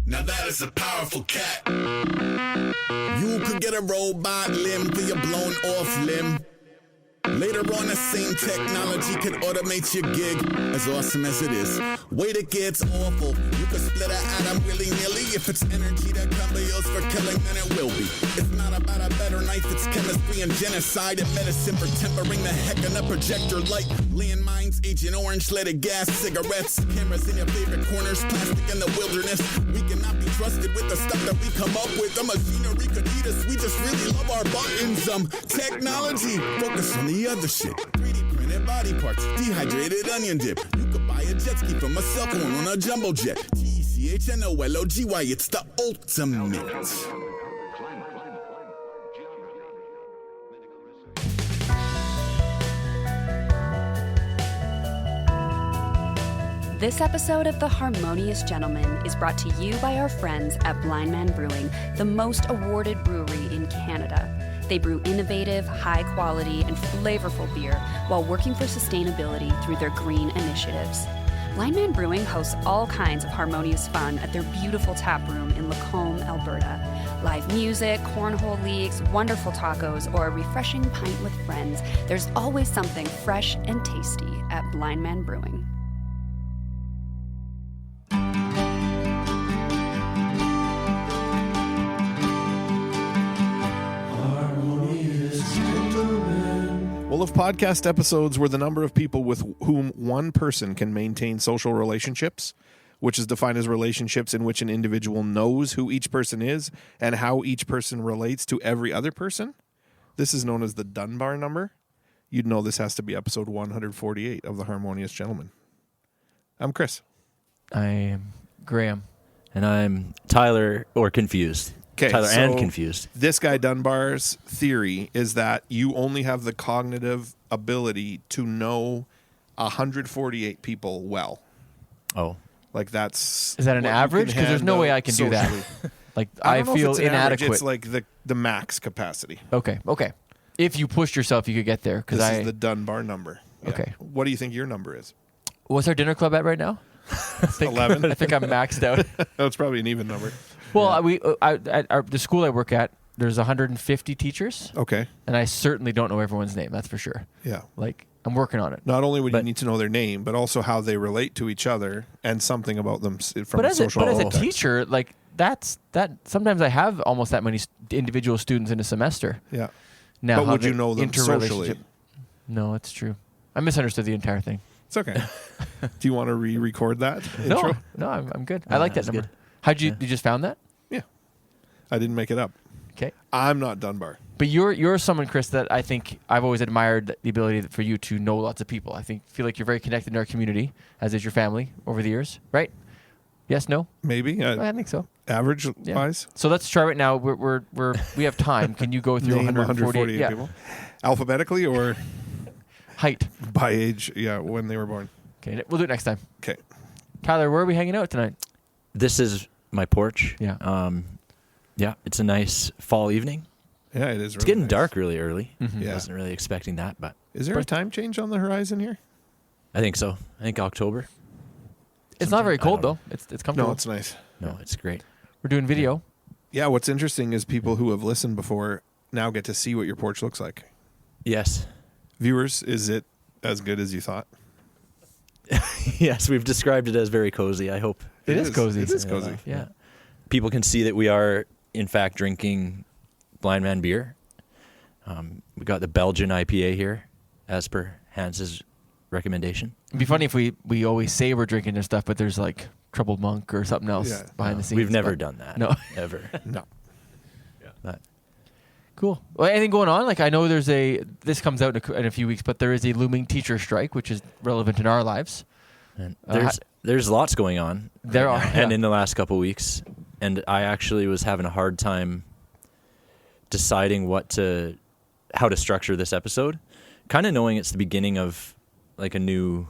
Now that is a powerful cat. You could get a robot limb for your blown off limb. Later on, the same technology could automate your gig. As awesome as it is, wait, it gets awful. You could split an atom willy-nilly. If it's energy that can be used for killing, then it will be. It's not about a better knife, it's chemistry and genocide and medicine for tempering the heck in a projector light. Landmines, Agent Orange, leaded gas, cigarettes, cameras in your favorite corners, plastic in the wilderness. We cannot be trusted with the stuff that we come up with. The machinery could eat us, we just really love our buttons. Technology, focus on the other shit. 3D printed body parts, dehydrated onion dip. You could buy a jet ski from a cell phone on a jumbo jet. TECHNOLOGY, it's the ultimate. This episode of The Harmonious Gentleman is brought to you by our friends at Blind Man Brewing, the most awarded brewery in Canada. They brew innovative, high-quality, and flavorful beer while working for sustainability through their green initiatives. Blind Man Brewing hosts all kinds of harmonious fun at their beautiful tap room in Lacombe, Alberta. Live music, cornhole leagues, wonderful tacos, or a refreshing pint with friends. There's always something fresh and tasty at Blind Man Brewing. Well, if podcast episodes were the number of people with whom one person can maintain social relationships, which is defined as relationships in which an individual knows who each person is and how each person relates to every other person, this is known as the Dunbar number. You'd know this has to be episode 148 of The Harmonious Gentleman. I'm Chris. I am Graham. And I'm Tyler, or confused. Okay, Tyler so and confused. This guy Dunbar's theory is that you only have the cognitive ability to know 148 people well. Oh. Like that's... Is that an average? Because there's no way I can do that. Like I feel inadequate. It's like the max capacity. Okay. If you pushed yourself, you could get there. This is the Dunbar number. Yeah. Okay. What do you think your number is? What's our dinner club at right now? 11. I think I'm maxed out. Oh, it's probably an even number. Well, at the school I work at, there's 150 teachers. Okay. And I certainly don't know everyone's name. That's for sure. Yeah. Like I'm working on it. Not only would you need to know their name, but also how they relate to each other and something about them from a social But as a context. teacher, like that. Sometimes I have almost that many individual students in a semester. Yeah. Now, but would you know them socially? No, it's true. I misunderstood the entire thing. It's okay. Do you want to re-record that intro? No, I'm good. I like that number. Good. How'd you just found that? Yeah. I didn't make it up. Okay. I'm not Dunbar. But you're someone, Chris, that I think I've always admired the ability for you to know lots of people. I feel like you're very connected in our community, as is your family over the years, right? Yes, no? Maybe. I think so. Average Yeah. wise. So let's try right now. We have time. Can you go through Name 148 yeah. people? Alphabetically or height? By age, yeah, when they were born. Okay, we'll do it next time. Okay. Tyler, where are we hanging out tonight? This is my porch. Yeah. Yeah, it's a nice fall evening. Yeah, it is. It's getting dark really early. Mm-hmm. Yeah. I wasn't really expecting that, but Is there a time change on the horizon here? I think so. I think October. It's not very cold, I don't though. It's comfortable. No, it's nice. No, it's great. We're doing video. Yeah, what's interesting is people who have listened before now get to see what your porch looks like. Yes. Viewers, is it as good as you thought? Yes, we've described it as very cozy. I hope It is cozy. It is cozy. Yeah. people can see that we are, in fact, drinking Blind Man beer. We got the Belgian IPA here, as per Hans's recommendation. It'd be funny if we always say we're drinking this stuff, but there's like Troubled Monk or something else behind the scenes. We've never done that. No. Ever. No. But Cool. Well, anything going on? Like I know this comes out in a few weeks, but there is a looming teacher strike, which is relevant in our lives. and there's lots going on. There are. And in the last couple of weeks. And I actually was having a hard time deciding how to structure this episode. Kind of knowing it's the beginning of like a new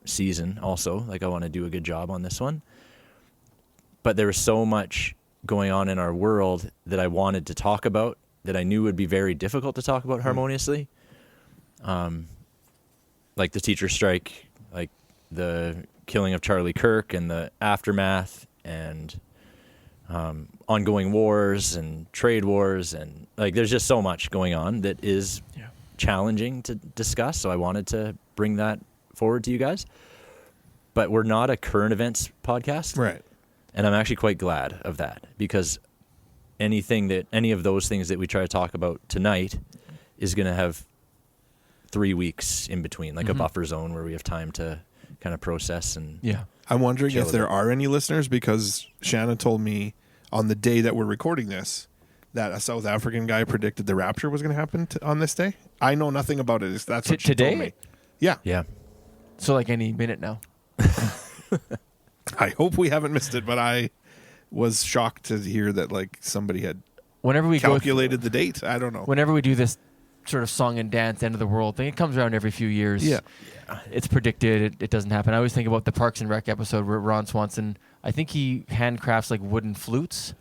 season also. Like I want to do a good job on this one. But there was so much going on in our world that I wanted to talk about that I knew would be very difficult to talk about harmoniously. Like the teacher strike, like the killing of Charlie Kirk and the aftermath, and ongoing wars and trade wars, and like there's just so much going on that is challenging to discuss. So I wanted to bring that forward to you guys. But we're not a current events podcast. Right. And I'm actually quite glad of that, because any of those things that we try to talk about tonight is going to have 3 weeks in between, like a buffer zone where we have time to kind of process. And I'm wondering if there are any listeners, because Shanna told me on the day that we're recording this that a South African guy predicted the rapture was going to happen on this day. I know nothing about it. That's what she told me. Yeah. Yeah. So like any minute now. I hope we haven't missed it, but I was shocked to hear that like somebody had Whenever we calculated the date. I don't know. Whenever we do this sort of song and dance end of the world thing, it comes around every few years. Yeah. It's predicted. It doesn't happen. I always think about the Parks and Rec episode where Ron Swanson, I think he handcrafts like wooden flutes,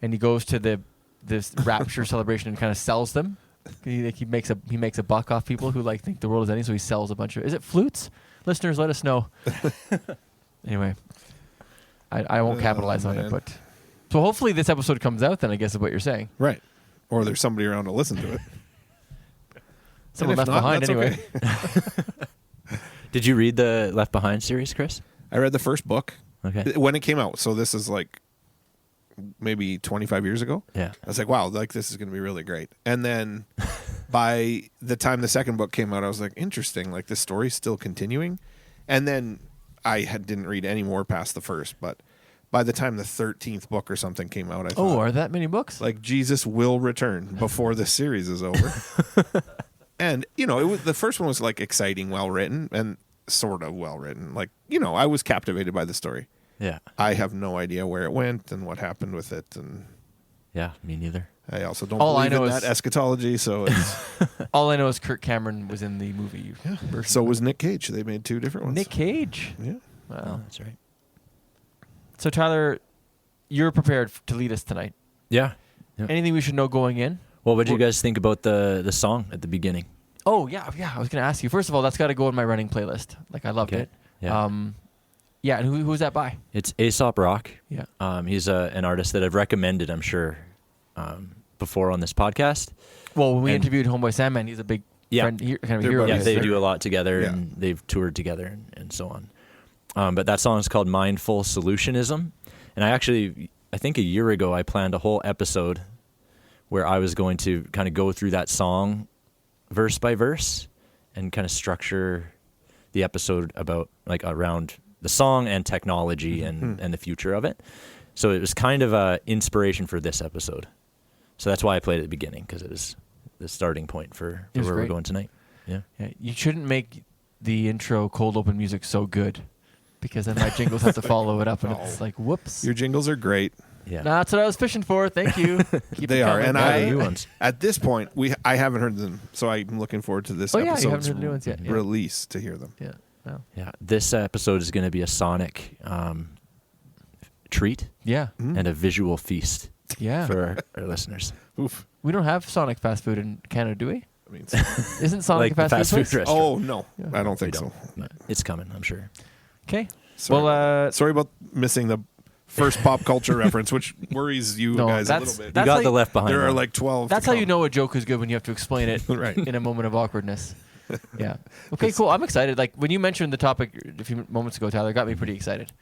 and he goes to this rapture celebration and kind of sells them. He makes a buck off people who like think the world is ending, so he sells a bunch of. Is it flutes? Listeners, let us know. Anyway, I won't capitalize on it, but so hopefully this episode comes out. Then I guess is what you're saying, right? Or there's somebody around to listen to it. Someone left behind anyway. Okay. Did you read the Left Behind series, Chris? I read the first book when it came out. So this is like maybe 25 years ago. Yeah. I was like, wow, like this is going to be really great. And then by the time the second book came out, I was like, interesting. Like this story's still continuing. And then I didn't read any more past the first, but by the time the 13th book or something came out, I thought, are that many books? Like Jesus will return before this series is over. And, the first one was like exciting, well written, and sort of well written. Like, I was captivated by the story. Yeah. I have no idea where it went and what happened with it. And yeah, me neither. I also don't believe in that eschatology. So it's all I know is Kirk Cameron was in the movie. Yeah. So was Nick Cage. They made two different ones. Nick Cage. Yeah. Wow. Oh, that's right. So Tyler, you're prepared to lead us tonight. Yeah. Anything we should know going in? Well, what did you guys think about the song at the beginning? Oh, yeah. I was going to ask you. First of all, that's got to go in my running playlist. Like, I loved it. Yeah. Yeah, and who's that by? It's Aesop Rock. Yeah. He's an artist that I've recommended, I'm sure, before on this podcast. Well, when we interviewed Homeboy Sandman, he's a big friend, kind of a hero. Yeah, they do a lot together, and they've toured together and so on. But that song is called Mindful Solutionism. And I think a year ago, I planned a whole episode where I was going to kind of go through that song verse by verse and kind of structure the episode around the song and technology and the future of it. So it was kind of a inspiration for this episode. So that's why I played at the beginning, because it was the starting point for where we're going tonight. Yeah. You shouldn't make the intro cold open music so good, because then my jingles have to follow it up, and it's like, whoops. Your jingles are great. Yeah. Nah, that's what I was fishing for. Thank you. They are, and new ones. At this point, I haven't heard them, so I'm looking forward to this you haven't episode's heard the new ones yet. release to hear them. Yeah. Wow. Yeah. This episode is going to be a sonic treat and a visual feast for our listeners. Oof. We don't have Sonic fast food in Canada, do we? I mean, Isn't Sonic like a fast food place? restaurant. Oh, no. I don't think so. It's coming, I'm sure. Okay. Sorry. Sorry about missing the first pop culture reference, which worries you guys a little bit. You got the Left Behind. There are like 12. That's how you know a joke is good, when you have to explain it Right. in a moment of awkwardness. Yeah. Okay, cool. I'm excited. Like, when you mentioned the topic a few moments ago, Tyler, it got me pretty excited.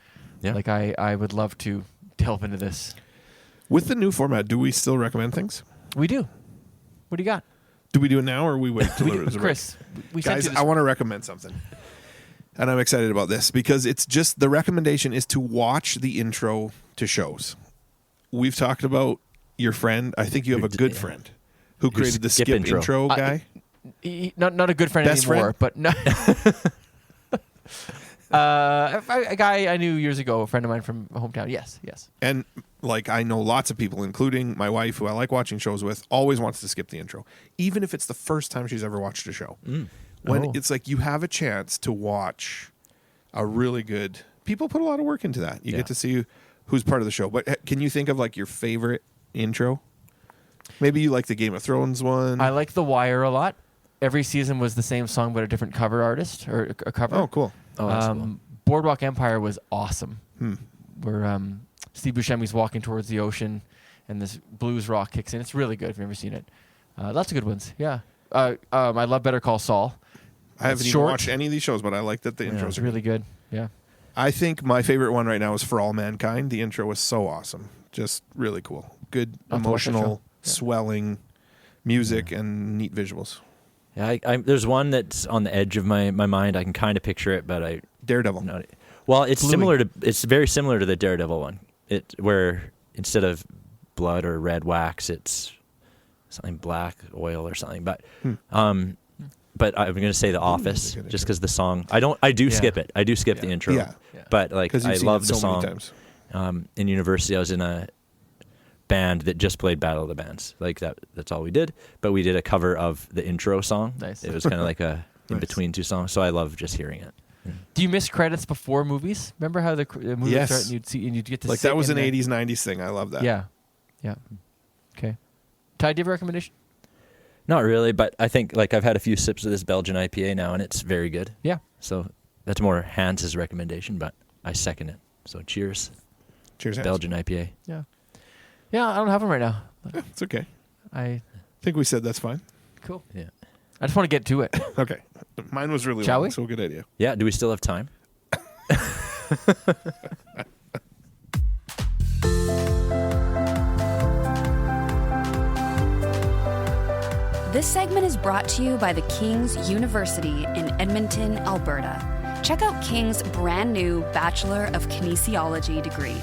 Yeah. Like, I would love to delve into this. With the new format, do we still recommend things? We do. What do you got? Do we do it now, or we wait till it's Chris, we guys, sent you this. I want to recommend something. And I'm excited about this because it's just the recommendation is to watch the intro to shows. We've talked about your friend. I think you have a good friend who created the skip intro guy. Not a good friend Best anymore, friend? but no. A guy I knew years ago, a friend of mine from hometown. Yes. And like I know lots of people, including my wife, who I like watching shows with, always wants to skip the intro, even if it's the first time she's ever watched a show. When it's like you have a chance to watch a really good. People put a lot of work into that. You get to see who's part of the show. But can you think of like your favorite intro? Maybe you like the Game of Thrones one. I like The Wire a lot. Every season was the same song, but a different cover artist or a cover. Oh, cool. Oh, that's cool. Boardwalk Empire was awesome. Where Steve Buscemi's walking towards the ocean, and this blues rock kicks in. It's really good if you've never seen it. Lots of good ones. Yeah. I love Better Call Saul. I haven't even watched any of these shows, but I like that the intros it's are really good. Yeah. I think my favorite one right now is For All Mankind. The intro was so awesome. Just really cool. Good, emotional, swelling music and neat visuals. Yeah, there's one that's on the edge of my mind. I can kind of picture it, but Daredevil. It's very similar to the Daredevil one. Where instead of blood or red wax, it's something black oil or something. But but I'm going to say The Office just because the song. I do skip it. I do skip the intro. Yeah. But I love the song. In university, I was in a band that just played Battle of the Bands. Like that's all we did. But we did a cover of the intro song. Nice. It was kind of like a in between two songs. So I love just hearing it. Do you miss credits before movies? Remember how the movies start and you'd get to that was an 80s, 90s thing. I love that. Yeah. Yeah. Okay. Ty, do you have a recommendation? Not really, but I think I've had a few sips of this Belgian IPA now, and it's very good. Yeah. So that's more Hans' recommendation, but I second it. So cheers. Cheers, Hans. Belgian IPA. Yeah. Yeah, I don't have them right now. It's okay. I think we said that's fine. Cool. Yeah. I just want to get to it. Okay. Mine was really Shall long, we? so good idea. Yeah, do we still have time? This segment is brought to you by the King's University in Edmonton, Alberta. Check out King's brand new Bachelor of Kinesiology degree.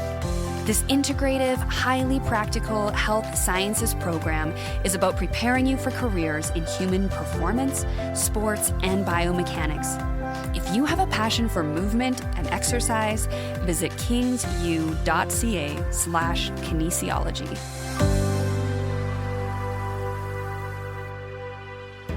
This integrative, highly practical health sciences program is about preparing you for careers in human performance, sports, and biomechanics. If you have a passion for movement and exercise, visit kingsu.ca/kinesiology.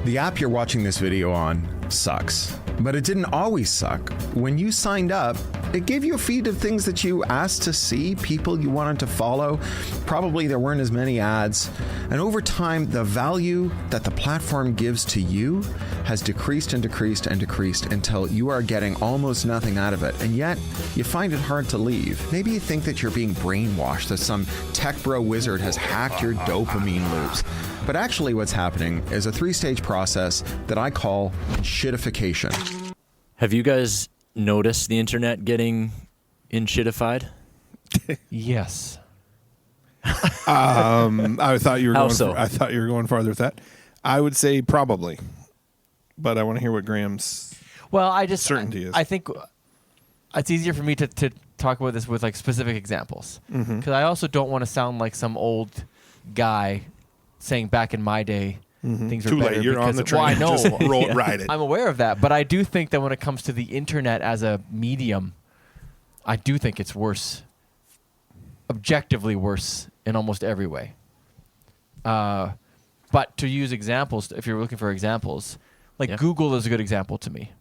The app you're watching this video on sucks, but it didn't always suck. When you signed up, it gave you a feed of things that you asked to see, people you wanted to follow. Probably there weren't as many ads. And over time, the value that the platform gives to you has decreased and decreased and decreased until you are getting almost nothing out of it. And yet, you find it hard to leave. Maybe you think that you're being brainwashed, that some tech bro wizard has hacked your dopamine loops. But actually what's happening is a 3-stage process that I call enshittification. Have you guys noticed the internet getting enshittified? Yes. I thought you were How going so? I thought you were going farther with that. I would say probably. But I want to hear what Graham's certainty is. I think it's easier for me to talk about this with specific examples. Because I also don't want to sound like some old guy saying back in my day things Too were better. late. You're on the train. Well, I know. Just ride it. I'm aware of that. But I do think that when it comes to the internet as a medium, I do think it's worse. Objectively worse in almost every way. But to use examples, if you're looking for examples, Google is a good example to me.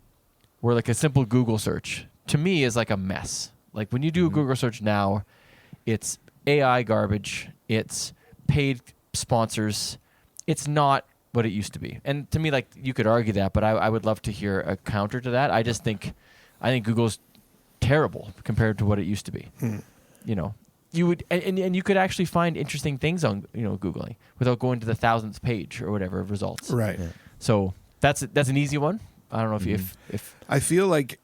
Where a simple Google search, to me, is like a mess. Like when you do a Google search now, it's AI garbage. It's paid sponsors. It's not what it used to be. And to me, you could argue that, but I would love to hear a counter to that. I think Google's terrible compared to what it used to be. You know, you would and you could actually find interesting things on Googling without going to the 1000th page or whatever of results. Right. Yeah. So that's an easy one. I don't know if I feel like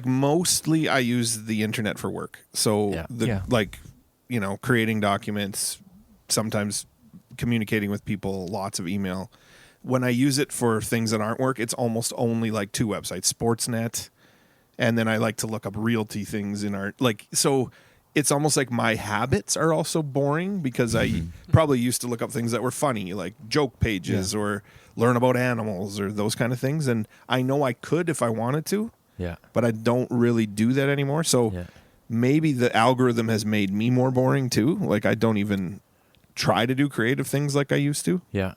mostly I use the internet for work. So creating documents, sometimes communicating with people, lots of email. When I use it for things that aren't work, it's almost only 2 websites, Sportsnet, and then I like to look up realty things in our so it's almost like my habits are also boring because I probably used to look up things that were funny, like joke pages or learn about animals or those kind of things. And I know I could if I wanted to, but I don't really do that anymore. So maybe the algorithm has made me more boring too. I don't even try to do creative things like I used to. Yeah,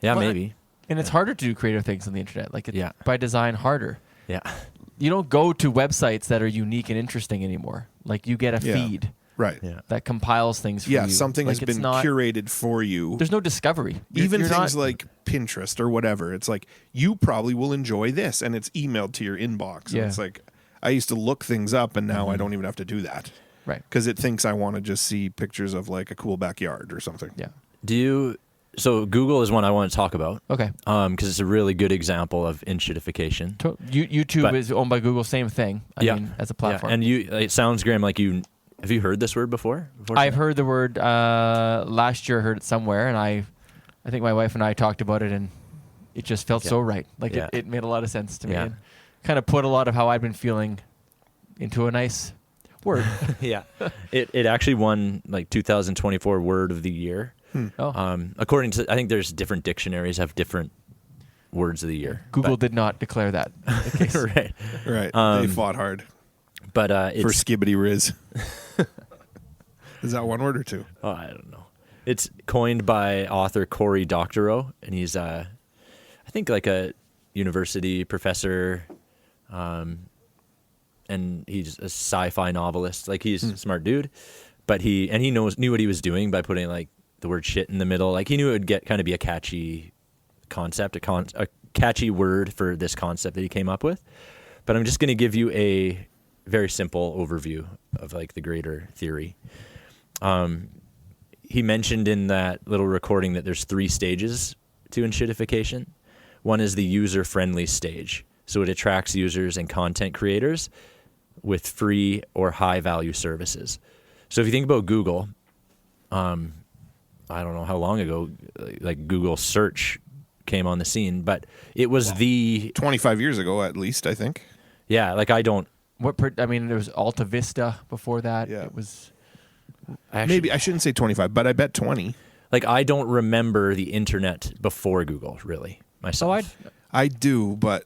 maybe. And it's harder to do creative things on the internet. It's by design harder. Yeah. You don't go to websites that are unique and interesting anymore. You get a feed. Right. Yeah. That compiles things for you. Yeah, something has been curated for you. There's no discovery. Even things like Pinterest or whatever. It's you probably will enjoy this, and it's emailed to your inbox. Yeah. And it's I used to look things up, and now I don't even have to do that. Right. Because it thinks I want to just see pictures of like a cool backyard or something. Yeah. So Google is one I want to talk about. Okay. Because it's a really good example of enshittification. YouTube is owned by Google, same thing. I mean, as a platform. Yeah. And it sounds, Graham, like have you heard this word before? I've heard the word last year. I heard it somewhere, and I think my wife and I talked about it, and it just felt so right. Like it made a lot of sense to me, and kind of put a lot of how I'd been feeling into a nice word. Yeah, it actually won like 2024 Word of the Year. According to, I think there's different dictionaries have different words of the year. Google did not declare that. Right. They fought hard. But for Skibbity Riz. Is that one word or two? Oh, I don't know. It's coined by author Cory Doctorow, and he's I think like a university professor, and he's a sci-fi novelist. Like he's a smart dude, but he knew what he was doing by putting like the word shit in the middle. Like he knew it would kind of be a catchy concept, a catchy word for this concept that he came up with. But I'm just going to give you a very simple overview of like the greater theory. He mentioned in that little recording that there's 3 stages to enshittification. One is the user-friendly stage. So it attracts users and content creators with free or high-value services. So if you think about Google, I don't know how long ago, like Google search came on the scene, but it was 25 years ago at least, I think. Yeah, like there was Alta Vista before that. Yeah. It was... Maybe I shouldn't say 25, but I bet 20. Like I don't remember the internet before Google, really, myself. I do, but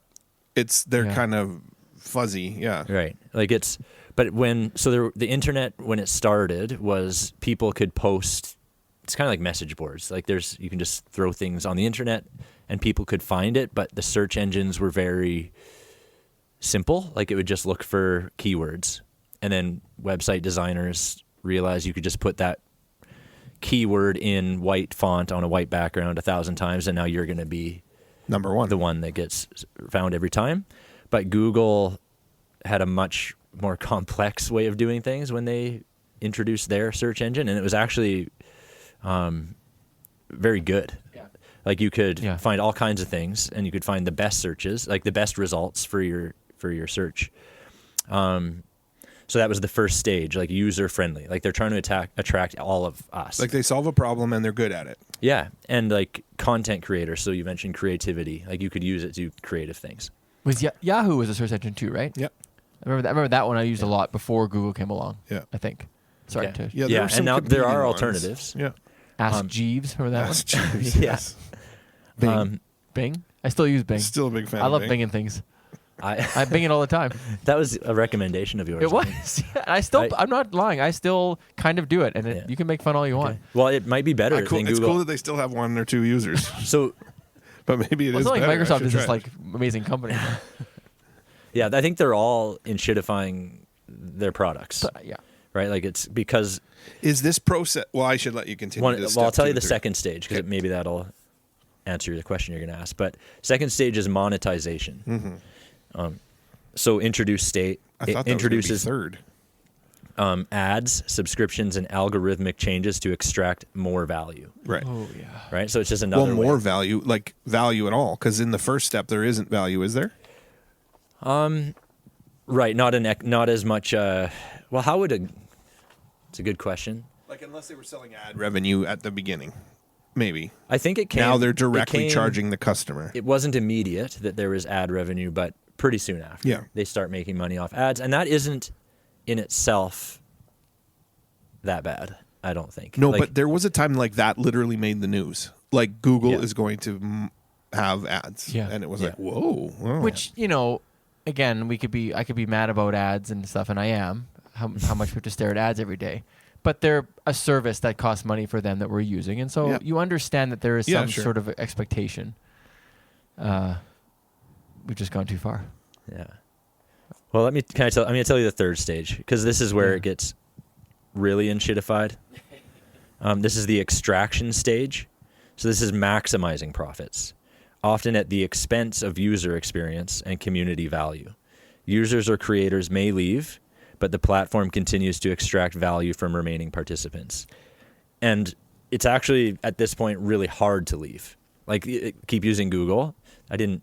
they're kind of fuzzy, yeah. Right. Like the internet when it started was people could post. It's kind of like message boards. Like you can just throw things on the internet and people could find it, but the search engines were very simple. Like it would just look for keywords, and then website designers realized you could just put that keyword in white font on a white background 1,000 times, and now you're going to be number one, the one that gets found every time. But Google had a much more complex way of doing things when they introduced their search engine, and it was actually very good. Yeah. Like you could find all kinds of things, and you could find the best searches, like the best results for your search. So that was the first stage, like user-friendly. Like they're trying to attract all of us. Like they solve a problem and they're good at it. Yeah, and like content creators. So you mentioned creativity. Like you could use it to do creative things. Yahoo was a search engine too, right? Yep. I remember that one I used a lot before Google came along. Yeah. I think. Sorry to... Yeah, and now there are alternatives. Yeah. Ask Jeeves, remember that Ask one? Jeeves, yes. Bing. Bing? I still use Bing. Still a big fan I love of Binging things. I Bing it all the time. That was a recommendation of yours. It was. I'm not lying. I still kind of do it, and you can make fun all you want. Well, it might be better than Google. It's cool that they still have 1 or 2 users. So, but maybe it is it's not like better. Microsoft is this like amazing company. Yeah, I think they're all enshittifying their products. Yeah. Right? Like it's because... Is this process... Well, I should let you continue. I'll tell you the second stage, because maybe that'll answer the question you're going to ask. But second stage is monetization. Mm-hmm. So introduce state. I thought that introduces was third. Ads, subscriptions, and algorithmic changes to extract more value. Right. Oh, yeah. Right? So it's just another more way. value, like value at all, because in the first step there isn't value, is there? Right. Not as much. Well, how would it's a good question. Like unless they were selling ad revenue at the beginning, maybe. I think it came. Now they're directly charging the customer. It wasn't immediate that there was ad revenue, but pretty soon after, they start making money off ads, and that isn't in itself that bad. I don't think. No, but there was a time like that literally made the news. Like Google is going to have ads, and it was like, whoa. Which again, I could be mad about ads and stuff, and I am. How much we have to stare at ads every day. But they're a service that costs money for them that we're using. And so you understand that there is some sort of expectation. We've just gone too far. Yeah. Well, I'm going to tell you the third stage, because this is where it gets really enshittified. This is the extraction stage. So this is maximizing profits, often at the expense of user experience and community value. Users or creators may leave, but the platform continues to extract value from remaining participants. And it's actually, at this point, really hard to leave. Like, keep using Google. I don't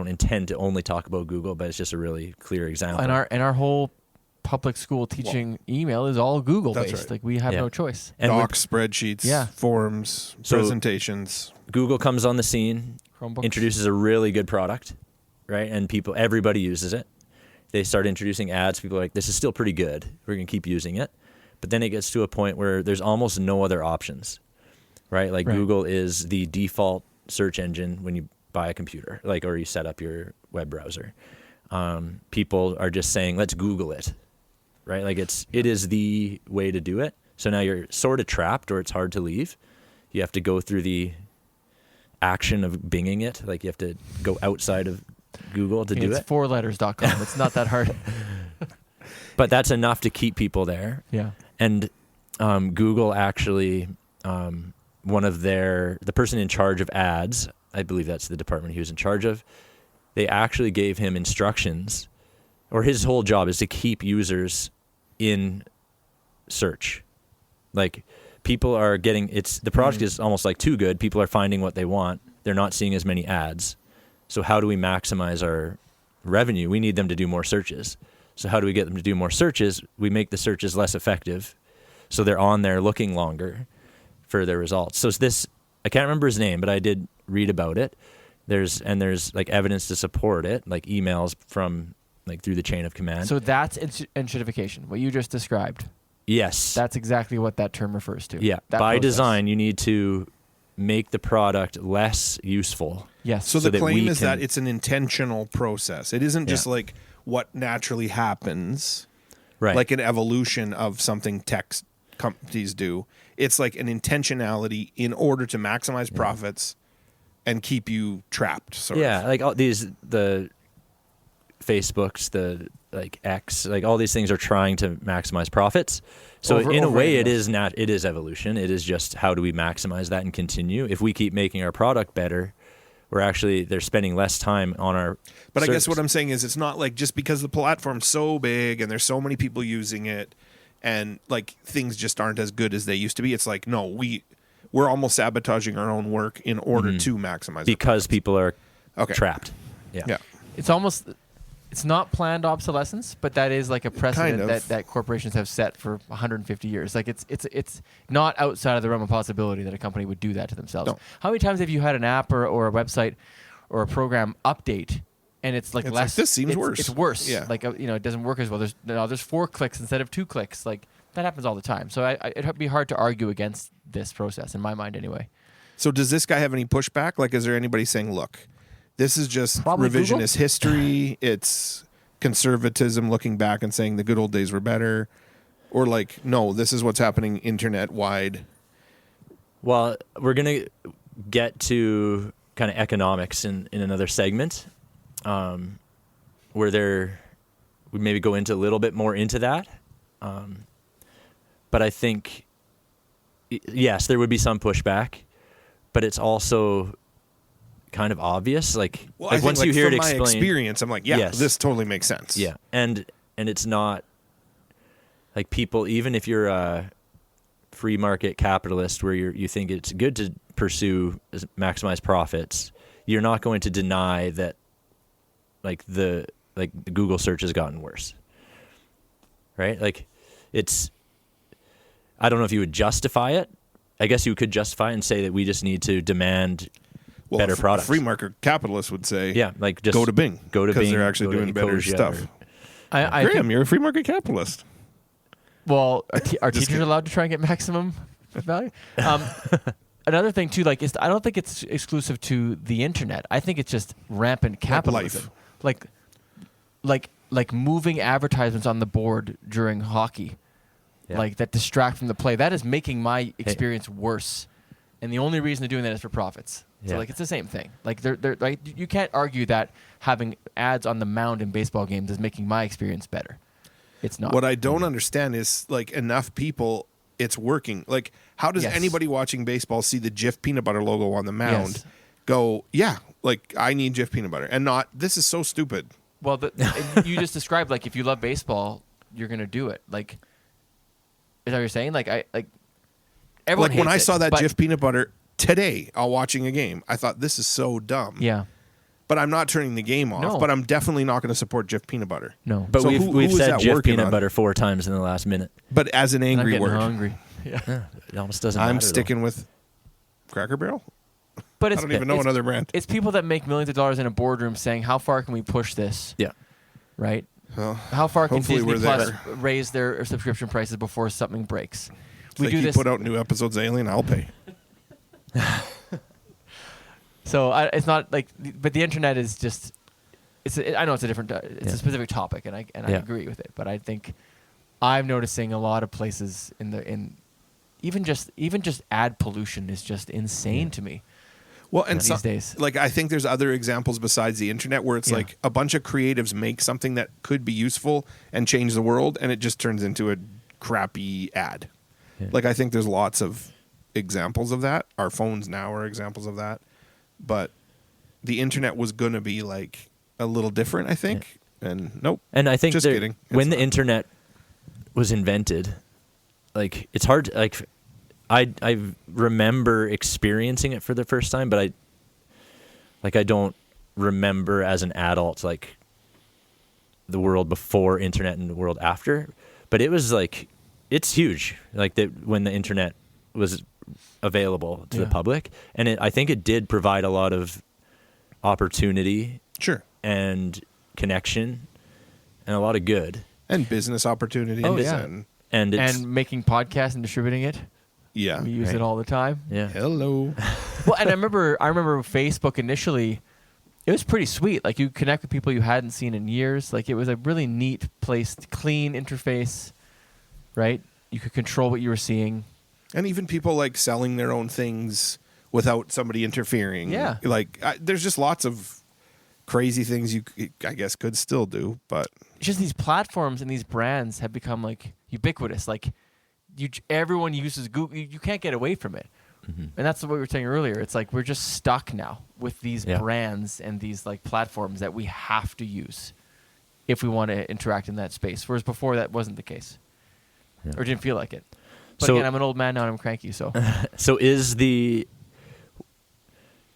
intend to only talk about Google, but it's just a really clear example. And our whole public school teaching email is all Google based. Right. Like, we have no choice. And Docs, spreadsheets, forums, presentations. Google comes on the scene, Chromebooks. introduces a really good product, right? And everybody uses it. They start introducing ads. People are like, this is still pretty good. We're going to keep using it. But then it gets to a point where there's almost no other options, right? Like Google is the default search engine when you buy a computer, or you set up your web browser. People are just saying, let's Google it, right? Like it is the way to do it. So now you're sort of trapped, or it's hard to leave. You have to go through the action of binging it. Like, you have to go outside of Google to do it. It's 4letters.com. It's not that hard. But that's enough to keep people there. Yeah. And Google actually, the person in charge of ads, I believe that's the department he was in charge of, they actually gave him instructions, or his whole job is to keep users in search. Like, people are getting, the product is almost like too good. People are finding what they want. They're not seeing as many ads. So how do we maximize our revenue? We need them to do more searches. So how do we get them to do more searches? We make the searches less effective, so they're on there looking longer for their results. So this, I can't remember his name, but I did read about it. There's like evidence to support it, like emails from through the chain of command. So that's enshittification, what you just described. Yes. That's exactly what that term refers to. Yeah. That By process. design, you need to make the product less useful. Yes. So the that claim we is can- that it's an intentional process. It isn't just Yeah. like what naturally happens, Right. like an evolution of something tech companies do. It's like an intentionality in order to maximize profits and keep you trapped. Sort Yeah, of. like all the Facebooks, the X, all these things are trying to maximize profits. So in a way, it is evolution. It is just how do we maximize that and continue. If we keep making our product better, they're spending less time on our. But I guess service. what I'm saying is it's not like just because the platform's so big and there's so many people using it and things just aren't as good as they used to be. It's like, no, we're almost sabotaging our own work in order to maximize it. Because people are trapped. Yeah. It's not planned obsolescence, but that is like a precedent Kind of. that corporations have set for 150 years. Like it's not outside of the realm of possibility that a company would do that to themselves. No. How many times have you had an app or a website or a program update and it's less? like, this seems worse. It's worse. Yeah. It doesn't work as well. There's 4 clicks instead of 2 clicks. Like that happens all the time. So it'd be hard to argue against this process in my mind anyway. So does this guy have any pushback? Like, is there anybody saying, look, this is just Probably revisionist Google? history. It's conservatism looking back and saying the good old days were better. Or no, this is what's happening internet wide. Well, we're going to get to kind of economics in another segment where we maybe go into a little bit more into that. But I think, yes, there would be some pushback, but it's also kind of obvious. Well, I once think, you hear it from my explained, experience, I'm like, yeah, Yes. this totally makes sense. yeah, and it's not like people. Even if you're a free market capitalist, where you think it's good to pursue maximize profits, you're not going to deny that the Google search has gotten worse, right? I don't know if you would justify it. I guess you could justify it and say that we just need to demand better products. A free market capitalist would say, Yeah, just go to Bing. Go to Bing. Because they're actually go to doing better Ecosia stuff. or- I Graham, think, you're a free market capitalist. well, are teachers kidding. allowed to try and get maximum value? Another thing too, I don't think it's exclusive to the internet. I think it's just rampant capitalism. Like moving advertisements on the board during hockey, Yeah. that distract from the play. That is making my experience worse, and the only reason they're doing that is for profits. So Yeah. it's the same thing. They're you can't argue that having ads on the mound in baseball games is making my experience better. It's not. What I don't understand is enough people, it's working. How does Yes. anybody watching baseball see the Jif peanut butter logo on the mound Yes. go, yeah, I need Jif peanut butter, and not, this is so stupid. Well, you just described if you love baseball, you're gonna do it. Like, is that what you're saying? Like everyone Like when hates I it, saw that but- Jif peanut butter today while watching a game, I thought this is so dumb. Yeah. But I'm not turning the game off. No. But I'm definitely not going to support Jif peanut butter. No. But So we've who is said that Jif working peanut on? butter 4 times in the last minute. But as an And I'm angry getting word, hungry. Yeah. Yeah, it almost doesn't I'm matter, though. sticking with Cracker Barrel. But I it's don't even know it's- another brand. It's people that make millions of dollars in a boardroom saying, "How far can we push this?" Yeah. Right. Well, How far can hopefully Disney we're Plus there. raise their subscription prices before something breaks? If they keep put out new episodes of Alien, I'll pay. So it's not like, but the internet is just. I know it's a different. It's a specific topic, and I agree with it. But I think I'm noticing a lot of places in even just ad pollution is just insane to me. Well, and these days, like I think there's other examples besides the internet where it's like a bunch of creatives make something that could be useful and change the world, and it just turns into a crappy ad. Yeah. Like I think there's lots of examples of that. Our phones now are examples of that, but the internet was gonna be like a little different, I think. And nope. And I think just kidding. When It's the internet was invented, like it's hard. Like I remember experiencing it for the first time, but I don't remember as an adult like the world before internet and the world after. But it was like it's huge. Like that when the internet was available to the public, and I think it did provide a lot of opportunity. Sure. And connection and a lot of good and business opportunities. Oh, yeah. and making podcasts and distributing it. Yeah. We use it all the time. Yeah. Hello. Well, and I remember Facebook initially, it was pretty sweet. Like you connect with people you hadn't seen in years. Like it was a really neat place, clean interface, right? You could control what you were seeing. And even people like selling their own things without somebody interfering. Yeah. Like there's just lots of crazy things you, I guess, could still do, but it's just these platforms and these brands have become like ubiquitous. Like everyone uses Google. You can't get away from it. Mm-hmm. And that's what we were saying earlier. It's like we're just stuck now with these brands and these like platforms that we have to use if we want to interact in that space. Whereas before that wasn't the case, or didn't feel like it. But again, I'm an old man now and I'm cranky. So, so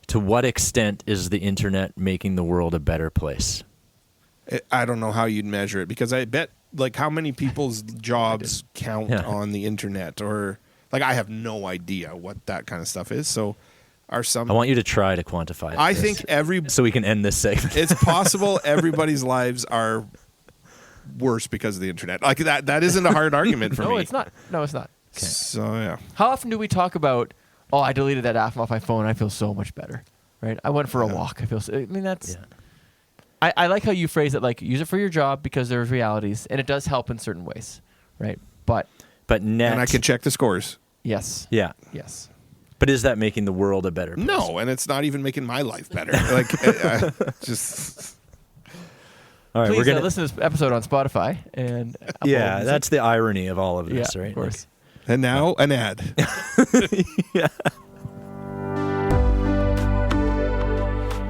to what extent is the internet making the world a better place? I don't know how you'd measure it, because I bet like how many people's jobs count on the internet, or like I have no idea what that kind of stuff is. So are some? I want you to try to quantify it. I think so we can end this segment. It's possible everybody's lives are worse because of the internet. Like that isn't a hard argument for me. No, it's not. No, it's not. Okay. So yeah. How often do we talk about? Oh, I deleted that app off my phone. I feel so much better. Right? I went for a walk. I mean, that's. Yeah. I like how you phrase it. Like, use it for your job because there's realities, and it does help in certain ways, right? But net, and I can check the scores. Yes. Yeah. Yes. But is that making the world a better place? No, and it's not even making my life better. Like, just. All right, please we're gonna listen to this episode on Spotify and yeah, that's the irony of all of this, right? Of course. And now an ad. Yeah.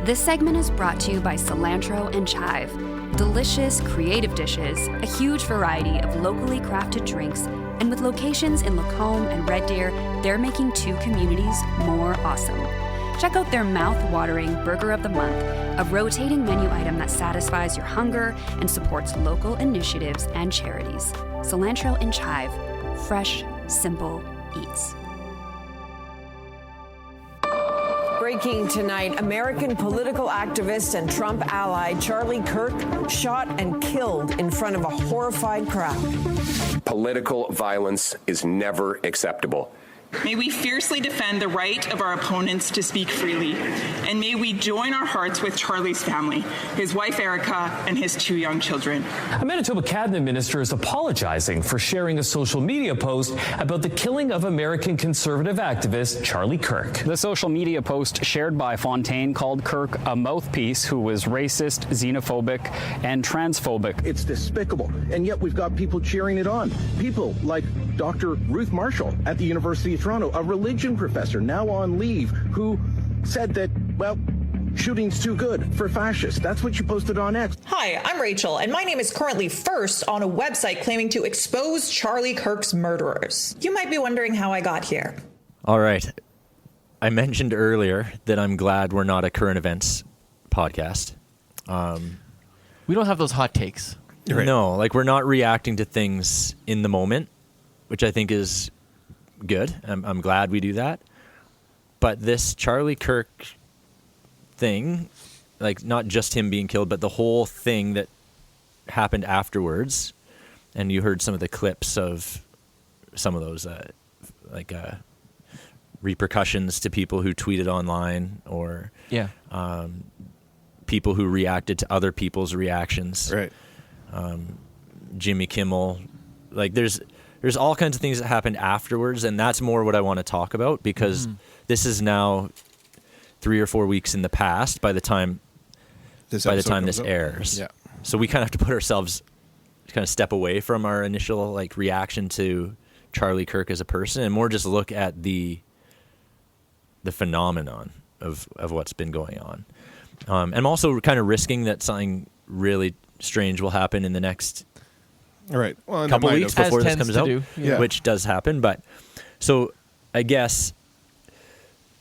This segment is brought to you by Cilantro and Chive. Delicious, creative dishes, a huge variety of locally crafted drinks, and with locations in Lacombe and Red Deer, they're making 2 communities more awesome. Check out their mouth-watering Burger of the Month, a rotating menu item that satisfies your hunger and supports local initiatives and charities. Cilantro and Chive. Fresh, simple eats. Breaking tonight, American political activist and Trump ally Charlie Kirk shot and killed in front of a horrified crowd. Political violence is never acceptable. May we fiercely defend the right of our opponents to speak freely, and may we join our hearts with Charlie's family, his wife Erica, and his 2 young children. A Manitoba cabinet minister is apologizing for sharing a social media post about the killing of American conservative activist Charlie Kirk. The social media post shared by Fontaine called Kirk a mouthpiece who was racist, xenophobic, and transphobic. It's despicable, and yet we've got people cheering it on. People like Dr. Ruth Marshall at the University of Toronto, a religion professor now on leave, who said that, well, Shooting's too good for fascists. That's what you posted on X. Hi, I'm Rachel, and my name is currently first on a website claiming to expose Charlie Kirk's murderers. You might be wondering how I got here. All right. I mentioned earlier that I'm glad we're not a current events podcast. We don't have those hot takes. Right. No, like we're not reacting to things in the moment, which I think is good. I'm glad we do that. But this Charlie Kirk thing, like not just him being killed, but the whole thing that happened afterwards, and you heard some of the clips of some of those repercussions to people who tweeted online or people who reacted to other people's reactions. Right. Jimmy Kimmel, like there's all kinds of things that happened afterwards, and that's more what I want to talk about because this is now 3 or 4 weeks in the past by the time this airs. Yeah. So we kind of have to put ourselves kind of step away from our initial like reaction to Charlie Kirk as a person and more just look at the phenomenon of what's been going on. I'm also kind of risking that something really strange will happen in the next couple weeks before this comes out, which does happen. But so I guess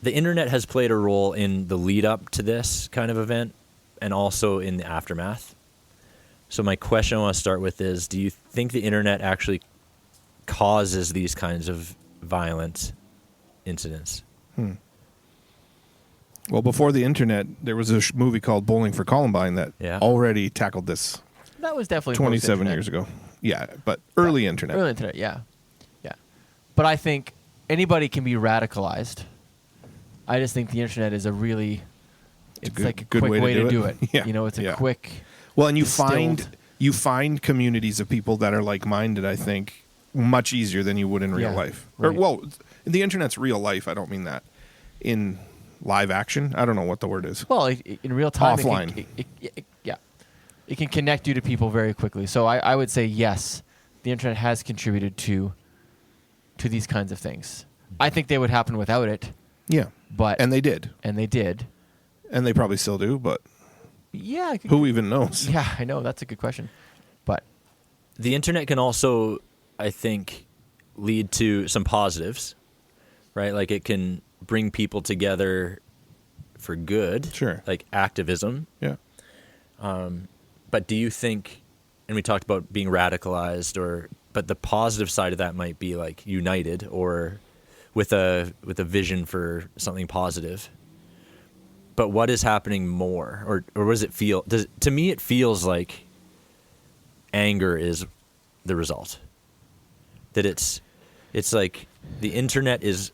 the internet has played a role in the lead up to this kind of event and also in the aftermath. So my question I want to start with is, do you think the internet actually causes these kinds of violent incidents? Well, before the internet, there was a movie called Bowling for Columbine that already tackled this. That was definitely 27 years ago. Yeah, but early internet. Early internet, yeah. But I think anybody can be radicalized. I just think the internet is a really, it's like a quick way to do it. Yeah. You know, it's a quick. Well, and you find communities of people that are like-minded, I think, much easier than you would in real life. Right. Or, well, the internet's real life. I don't mean that. In live action, I don't know what the word is. Well, in real time, offline. It can connect you to people very quickly. So I would say yes, the internet has contributed to these kinds of things. I think they would happen without it. Yeah, and they did, and they probably still do. But who even knows? Yeah, I know that's a good question. But the internet can also, I think, lead to some positives, right? Like it can bring people together for good, like activism. Yeah. But do you think, and we talked about being radicalized, but the positive side of that might be like united or with a vision for something positive. But what is happening more, or what does it feel? To me, it feels like anger is the result. That it's like the internet is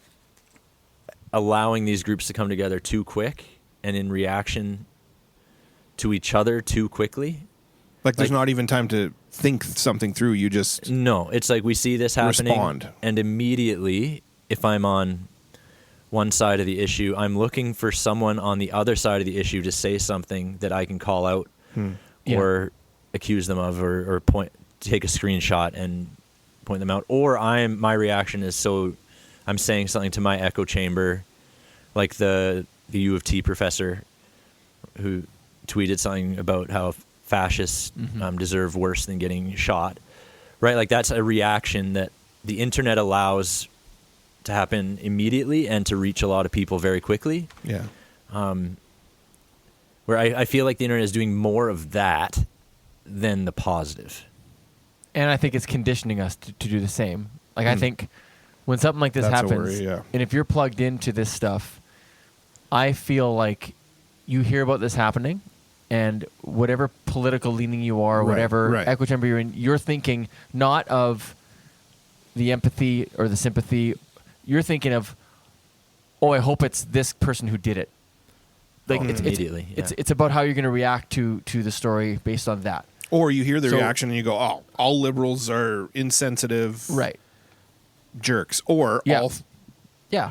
allowing these groups to come together too quick and in reaction to each other too quickly. Like there's not even time to think something through. You just it's like we see this happening respond. And immediately, if I'm on one side of the issue, I'm looking for someone on the other side of the issue to say something that I can call out or accuse them of or take a screenshot and point them out. Or my reaction is I'm saying something to my echo chamber, like the U of T professor who tweeted something about how fascists deserve worse than getting shot, right? Like that's a reaction that the internet allows to happen immediately and to reach a lot of people very quickly. Yeah. Where I feel like the internet is doing more of that than the positive. And I think it's conditioning us to do the same. Like I think when something like this happens, and if you're plugged into this stuff, I feel like you hear about this happening, and whatever political leaning you are, whatever echo chamber you're in, you're thinking not of the empathy or the sympathy. You're thinking of, I hope it's this person who did it. Like immediately. It's about how you're going to react to the story based on that. Or you hear the reaction and you go, all liberals are insensitive jerks. Or all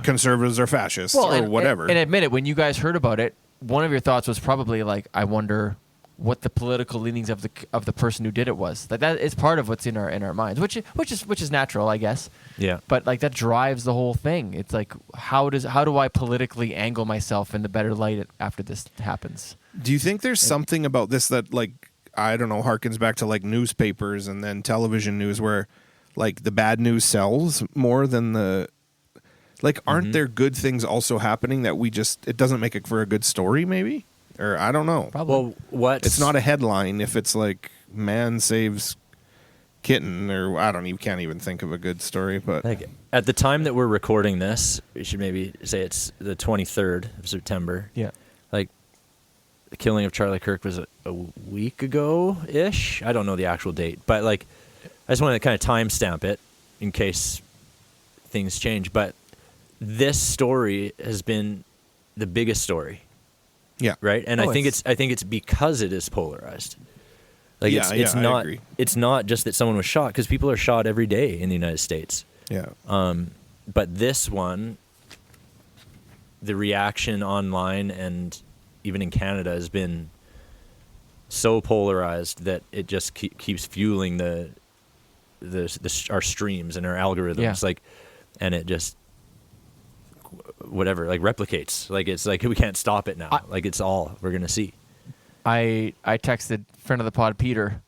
conservatives are fascists or whatever. And admit it, when you guys heard about it, one of your thoughts was probably like, I wonder what the political leanings of the person who did it was. Like that is part of what's in our minds, which is natural, I guess. Yeah. But like that drives the whole thing. It's like how do I politically angle myself in the better light after this happens? Do you think there's something about this that, like, I don't know, harkens back to like newspapers and then television news where like the bad news sells more than the, like, aren't there good things also happening that it doesn't make it for a good story maybe? Or I don't know. Well, it's not a headline if it's like man saves kitten, or you can't even think of a good story. But like at the time that we're recording this, we should maybe say it's the 23rd of September. Yeah. Like the killing of Charlie Kirk was a week ago-ish. I don't know the actual date, but like I just wanted to kind of timestamp it in case things change. But this story has been the biggest story. Yeah. Right. And I think it's because it is polarized. Like it's not. I agree. It's not just that someone was shot, because people are shot every day in the United States. Yeah. But this one, the reaction online and even in Canada has been so polarized that it just keeps fueling our streams and our algorithms. Yeah. Like, and it just whatever, like replicates. Like it's like we can't stop it now. Like it's all we're gonna see. I texted friend of the pod Peter,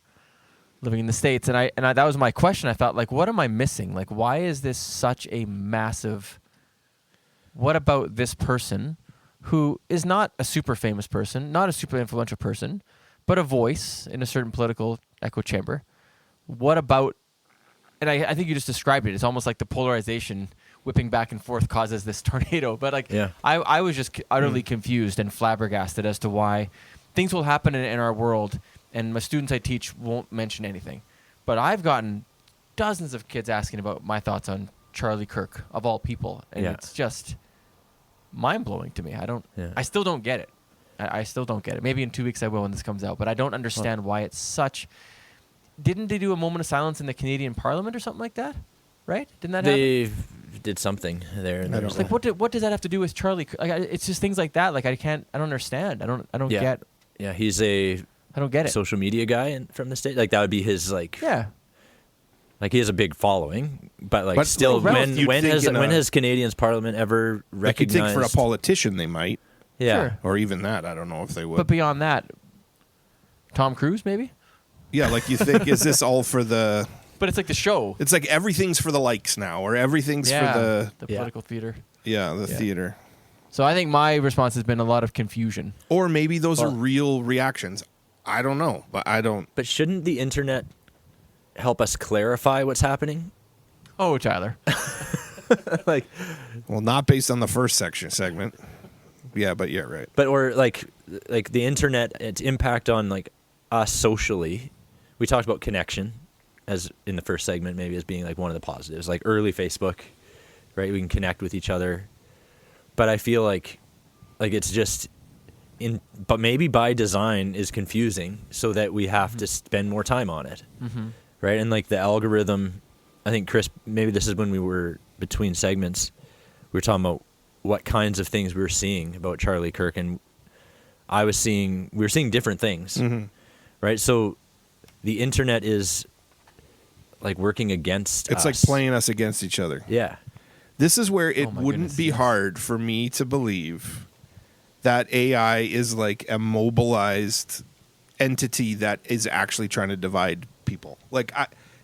living in the States, and I that was my question. I thought, like, what am I missing? Like, why is this such a massive? What about this person who is not a super famous person, not a super influential person, but a voice in a certain political echo chamber? What about? And I think you just described it. It's almost like the polarization whipping back and forth causes this tornado. But like, yeah. I was just utterly confused and flabbergasted as to why things will happen in our world, and my students I teach won't mention anything. But I've gotten dozens of kids asking about my thoughts on Charlie Kirk, of all people. And it's just mind-blowing to me. I still don't get it. I still don't get it. Maybe in 2 weeks I will when this comes out. But I don't understand why it's such... Didn't they do a moment of silence in the Canadian Parliament or something like that? Right? Didn't that happen? They did something there. And It's like, what does that have to do with Charlie? Like, it's just things like that. Like, I don't understand. I don't get. Yeah, he's I don't get it. Social media guy from the state. Like that would be his like. Yeah. Like he has a big following, but still, when has Canadians Parliament ever recognized? You'd think for a politician they might. Yeah. Sure. Or even that, I don't know if they would. But beyond that, Tom Cruise maybe. Yeah, like you think, is this all for the... But it's like the show. It's like everything's for the likes now, or everything's for the political theater. Yeah, the theater. So I think my response has been a lot of confusion. Or maybe those are real reactions. I don't know, but I don't... But shouldn't the internet help us clarify what's happening? Oh, Tyler. Well, not based on the first segment. Yeah, but yeah, right. But or like the internet, its impact on like us socially. We talked about connection as in the first segment, maybe as being like one of the positives, like early Facebook, right? We can connect with each other. But I feel like it's just but maybe by design is confusing so that we have to spend more time on it. Mm-hmm. Right. And like the algorithm, I think Chris, maybe this is when we were between segments, we were talking about what kinds of things we were seeing about Charlie Kirk. And we were seeing different things. Mm-hmm. Right. So the internet is like working against us. It's like playing us against each other. Yeah. This is where it wouldn't be hard for me to believe that AI is like a mobilized entity that is actually trying to divide people. Like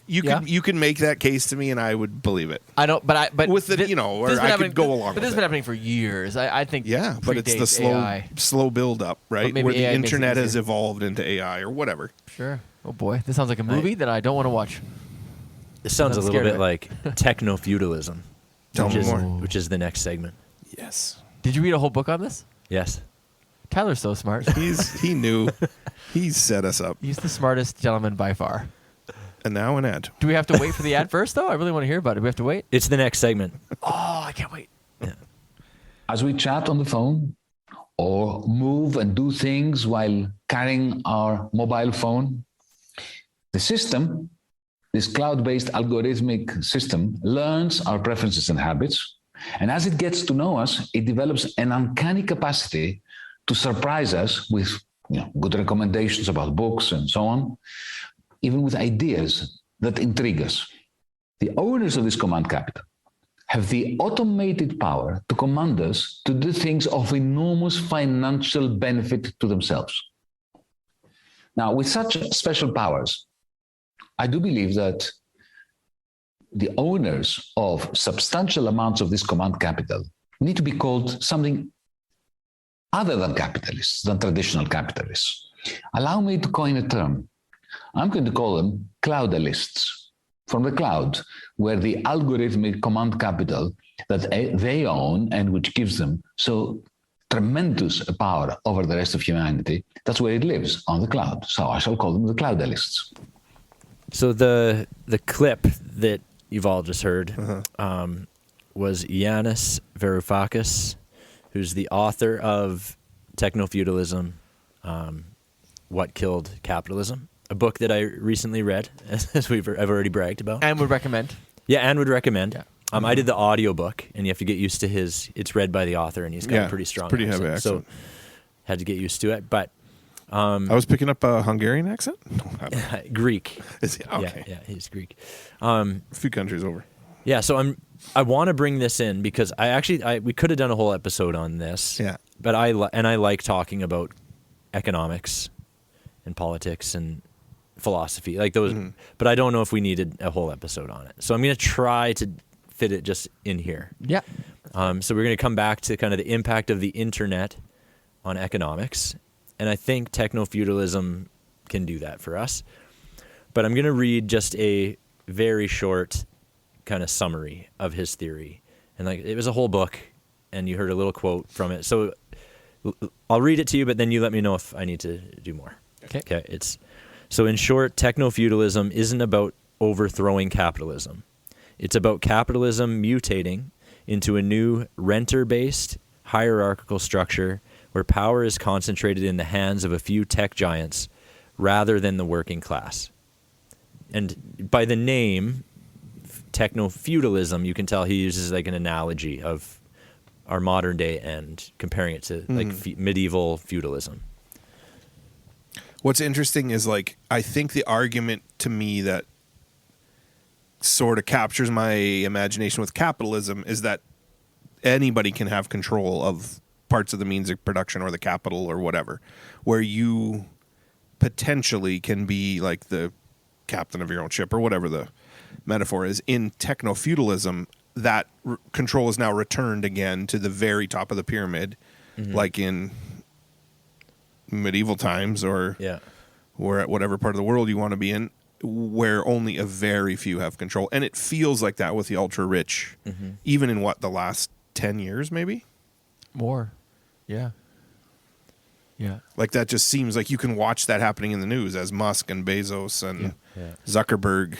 you can make that case to me and I would believe it. I don't, but with the I could go along. But this has been happening for years. I think. Yeah, but it's the slow build up, right? Where the internet has evolved into AI or whatever. Sure. Oh boy, this sounds like a movie that I don't want to watch. This sounds a little bit like Technofeudalism. Tell me more. Which is the next segment. Yes. Did you read a whole book on this? Yes. Tyler's so smart. He knew. He set us up. He's the smartest gentleman by far. And now an ad. Do we have to wait for the ad first, though? I really want to hear about it. Do we have to wait? It's the next segment. Oh, I can't wait. Yeah. As we chat on the phone or move and do things while carrying our mobile phone, the system, this cloud-based algorithmic system, learns our preferences and habits. And as it gets to know us, it develops an uncanny capacity to surprise us with good recommendations about books and so on, even with ideas that intrigue us. The owners of this command capital have the automated power to command us to do things of enormous financial benefit to themselves. Now, with such special powers, I do believe that the owners of substantial amounts of this command capital need to be called something other than capitalists, than traditional capitalists. Allow me to coin a term. I'm going to call them cloudalists, from the cloud, where the algorithmic command capital that they own and which gives them so tremendous power over the rest of humanity, that's where it lives, on the cloud. So I shall call them the cloudalists. So the clip that you've all just heard was Yanis Varoufakis, who's the author of Technofeudalism, What Killed Capitalism, a book that I recently read, as I've already bragged about. And would recommend. Yeah, and would recommend. Yeah. I did the audiobook, and you have to get used to it's read by the author, and he's got a pretty strong pretty accent. heavy accent. So had to get used to it. But I was picking up a Hungarian accent? Greek. Is he? Okay. Yeah, he's Greek. A few countries over. Yeah, so I want to bring this in because we could have done a whole episode on this. Yeah. But I like talking about economics and politics and philosophy, like those, but I don't know if we needed a whole episode on it. So I'm going to try to fit it just in here. Yeah. So we're going to come back to kind of the impact of the internet on economics. And I think technofeudalism can do that for us. But I'm going to read just a very short kind of summary of his theory. And it was a whole book, and you heard a little quote from it. So I'll read it to you, but then you let me know if I need to do more. Okay. So in short, technofeudalism isn't about overthrowing capitalism. It's about capitalism mutating into a new renter-based hierarchical structure where power is concentrated in the hands of a few tech giants rather than the working class. And by the name, technofeudalism, you can tell he uses like an analogy of our modern day and comparing it to like medieval feudalism. What's interesting is I think the argument to me that sort of captures my imagination with capitalism is that anybody can have control of parts of the means of production or the capital or whatever, where you potentially can be like the captain of your own ship or whatever the metaphor is. In technofeudalism, that control is now returned again to the very top of the pyramid, like in medieval times or at whatever part of the world you want to be in, where only a very few have control. And it feels like that with the ultra rich, even in the last 10 years, maybe more. Yeah. Like that just seems like you can watch that happening in the news as Musk and Bezos and Zuckerberg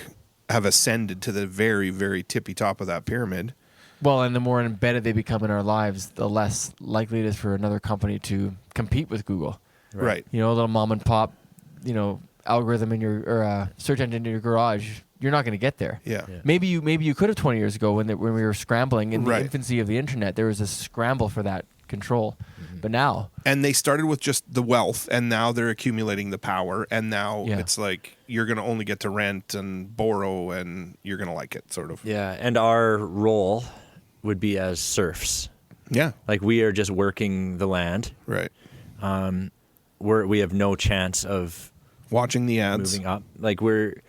have ascended to the very, very tippy top of that pyramid. Well, and the more embedded they become in our lives, the less likely it is for another company to compete with Google. Right. A little mom and pop, algorithm in your search engine in your garage. You're not going to get there. Yeah. Maybe you could have 20 years ago when we were scrambling in the infancy of the internet. There was a scramble for that control. But now, and they started with just the wealth, and now they're accumulating the power, and now it's like you're going to only get to rent and borrow, and you're going to like it, sort of. Yeah, and our role would be as serfs. Yeah, like we are just working the land. Right. We have no chance of watching the ads moving up. Like we're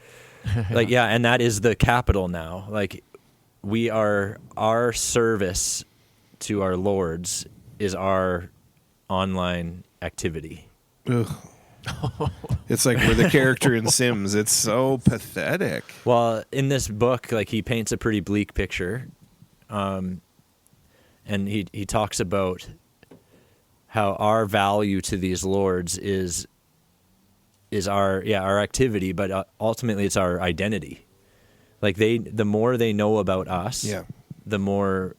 like and that is the capital now. Like we are, our service to our lords is our online activity. Ugh. It's like we're the character in Sims. It's so pathetic. Well, in this book, he paints a pretty bleak picture, and he talks about how our value to these lords is our activity, but ultimately it's our identity. Like the more they know about us, the more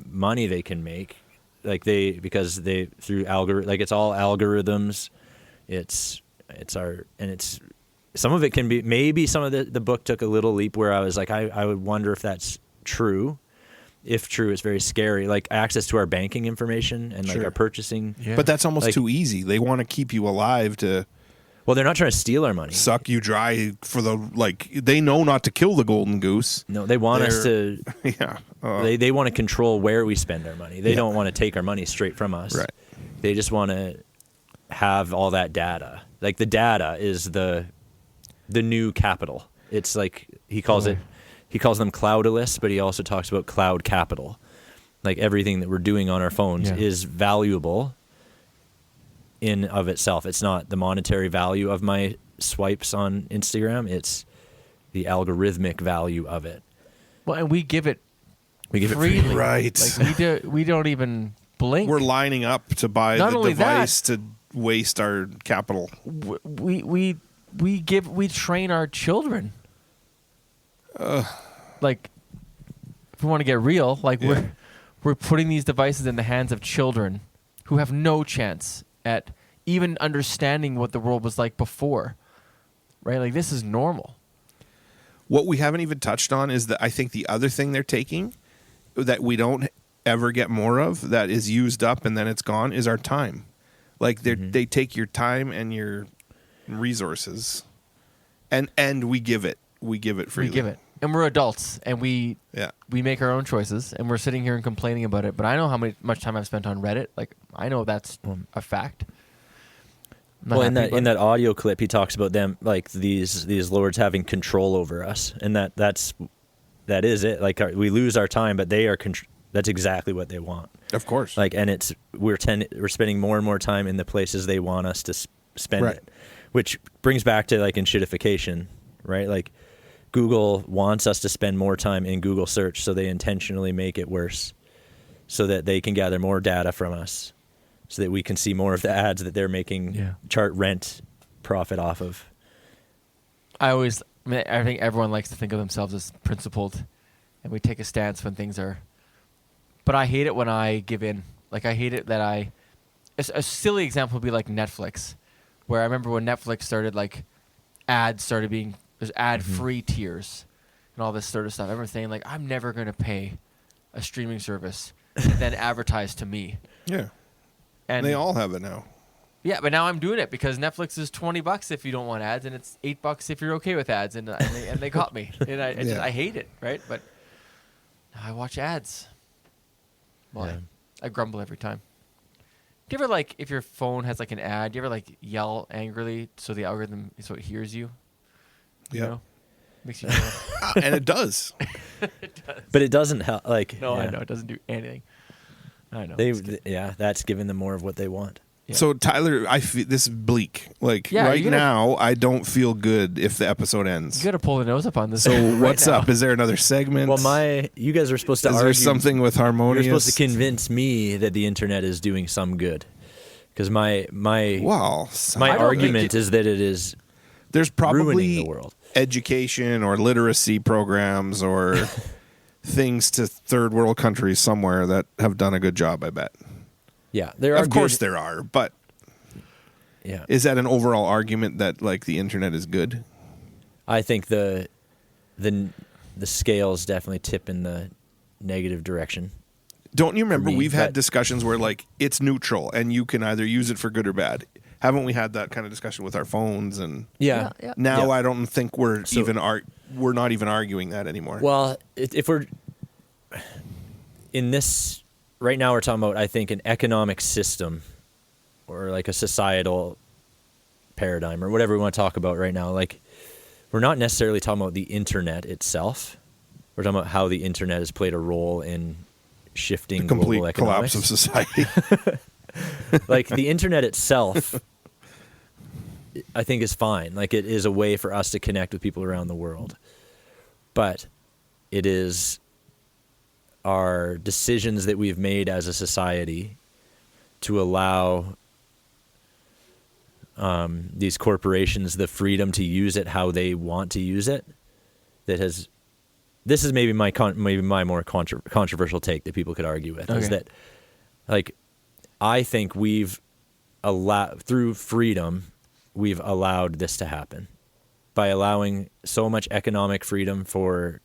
money they can make. Because through it's all algorithms. It's some of it can be, maybe some of the book took a little leap where I was like, I would wonder if that's true, if true, it's very scary. Like access to our banking information and like our purchasing. Yeah. But that's almost too easy. They want to keep you alive to. Well, they're not trying to steal our money. Suck you dry for the they know not to kill the golden goose. No, they want us to. Yeah. They want to control where we spend our money. They don't want to take our money straight from us. Right. They just want to have all that data. Like the data is the new capital. It's like he calls them cloudalists, but he also talks about cloud capital. Like everything that we're doing on our phones is valuable in of itself. It's not the monetary value of my swipes on Instagram. It's the algorithmic value of it. Well, and we give it freely. Right. Like we don't even blink. We're lining up to buy Not the only device to waste our capital. We train our children. Like, if we want to get real, like we're putting these devices in the hands of children who have no chance at even understanding what the world was like before, right? Like, this is normal. What we haven't even touched on is that I think the other thing they're taking that we don't ever get more of, that is used up and then it's gone, is our time. Like, they take your time and your resources, and we give it. We give it freely. We give it. And we're adults, and we make our own choices, and we're sitting here and complaining about it. But I know how much time I've spent on Reddit. Like, I know that's a fact. Well, in that audio clip, he talks about them, like these lords having control over us, and that is it. Like we lose our time, but they are. That's exactly what they want. Of course. Like, and we're spending more and more time in the places they want us to spend it, which brings back to like enshittification, right? Like, Google wants us to spend more time in Google search, so they intentionally make it worse so that they can gather more data from us so that we can see more of the ads that they're making chart rent profit off of. I think everyone likes to think of themselves as principled, and we take a stance when things are... But I hate it when I give in. Like, I hate it that a silly example would be like Netflix, where I remember when Netflix started, like, ads started being... There's ad-free tiers and all this sort of stuff. Everyone's saying, like, I'm never going to pay a streaming service and then advertise to me. Yeah. And they all have it now. Yeah, but now I'm doing it because Netflix is $20 if you don't want ads, and it's $8 if you're okay with ads, and they got me. And I hate it, right? But now I watch ads. Well, I grumble every time. Do you ever, like, if your phone has, like, an ad, do you ever, like, yell angrily so the algorithm so it hears you? You know? Makes you and it does. It does. But it doesn't help. Like, no, I know it doesn't do anything. I know. That's giving them more of what they want. Yeah. So Tyler, I feel this is bleak. Like right now, I don't feel good if the episode ends. You got to pull the nose up on this. So what's up? Is there another segment? Well, you guys were supposed to argue. Is there something with Harmonious? You're supposed to convince me that the internet is doing some good, because my argument is that it is. There's probably ruining the world. Education or literacy programs or things to third world countries somewhere that have done a good job, I bet. Yeah, there are. Of course there are, but is that an overall argument that like the internet is good? I think the scales definitely tip in the negative direction. Don't you remember we've had discussions where like it's neutral and you can either use it for good or bad? Haven't we had that kind of discussion with our phones? And now I don't think we're not even arguing that anymore. Well, if we're in this right now, we're talking about, I think, an economic system or like a societal paradigm or whatever we want to talk about right now. Like, we're not necessarily talking about the internet itself. We're talking about how the internet has played a role in shifting the complete global economics. Collapse of society. Like, the internet itself, I think, is fine. Like, it is a way for us to connect with people around the world. But it is our decisions that we've made as a society to allow these corporations the freedom to use it how they want to use it. This is maybe my more controversial take that people could argue with, is that, like, I think through freedom, we've allowed this to happen by allowing so much economic freedom for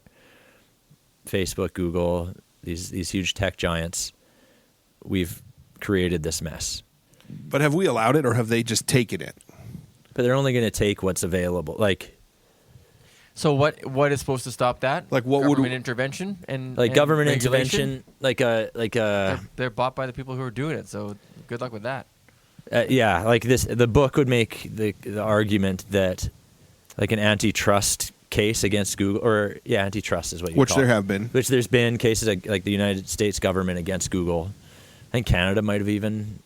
Facebook, Google, these huge tech giants, we've created this mess. But have we allowed it, or have they just taken it? But they're only going to take what's available. Like, so what is supposed to stop that? Like what government intervention and like and government regulation? intervention, they're bought by the people who are doing it. So good luck with that. yeah, like this. The book would make the argument that like an antitrust case against Google, or antitrust is what you which call there it. have been. Which there's been cases like the United States government against Google. I think Canada might have even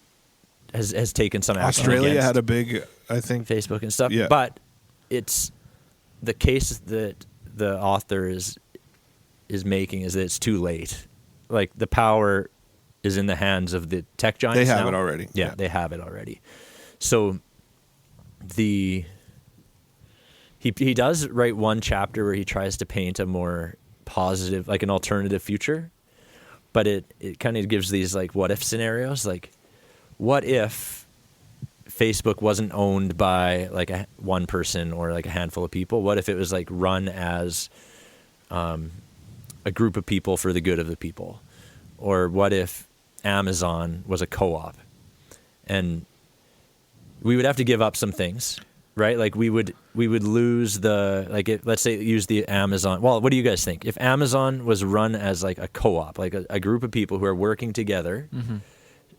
has taken some action. Australia against had a big, I think, Facebook and stuff. Yeah. But it's the case that the author is making is that it's too late. Like the power is in the hands of the tech giants. They have now. it already. Yeah, they have it already. So he does write one chapter where he tries to paint a more positive, like an alternative future, but it kind of gives these like what if scenarios. Like, what if Facebook wasn't owned by like one person or like a handful of people? What if it was like run as a group of people for the good of the people? Or what if Amazon was a co-op? And we would have to give up some things, right? Like we would lose the, like let's say use the Amazon. Well, what do you guys think? If Amazon was run as like a co-op, like a group of people who are working together,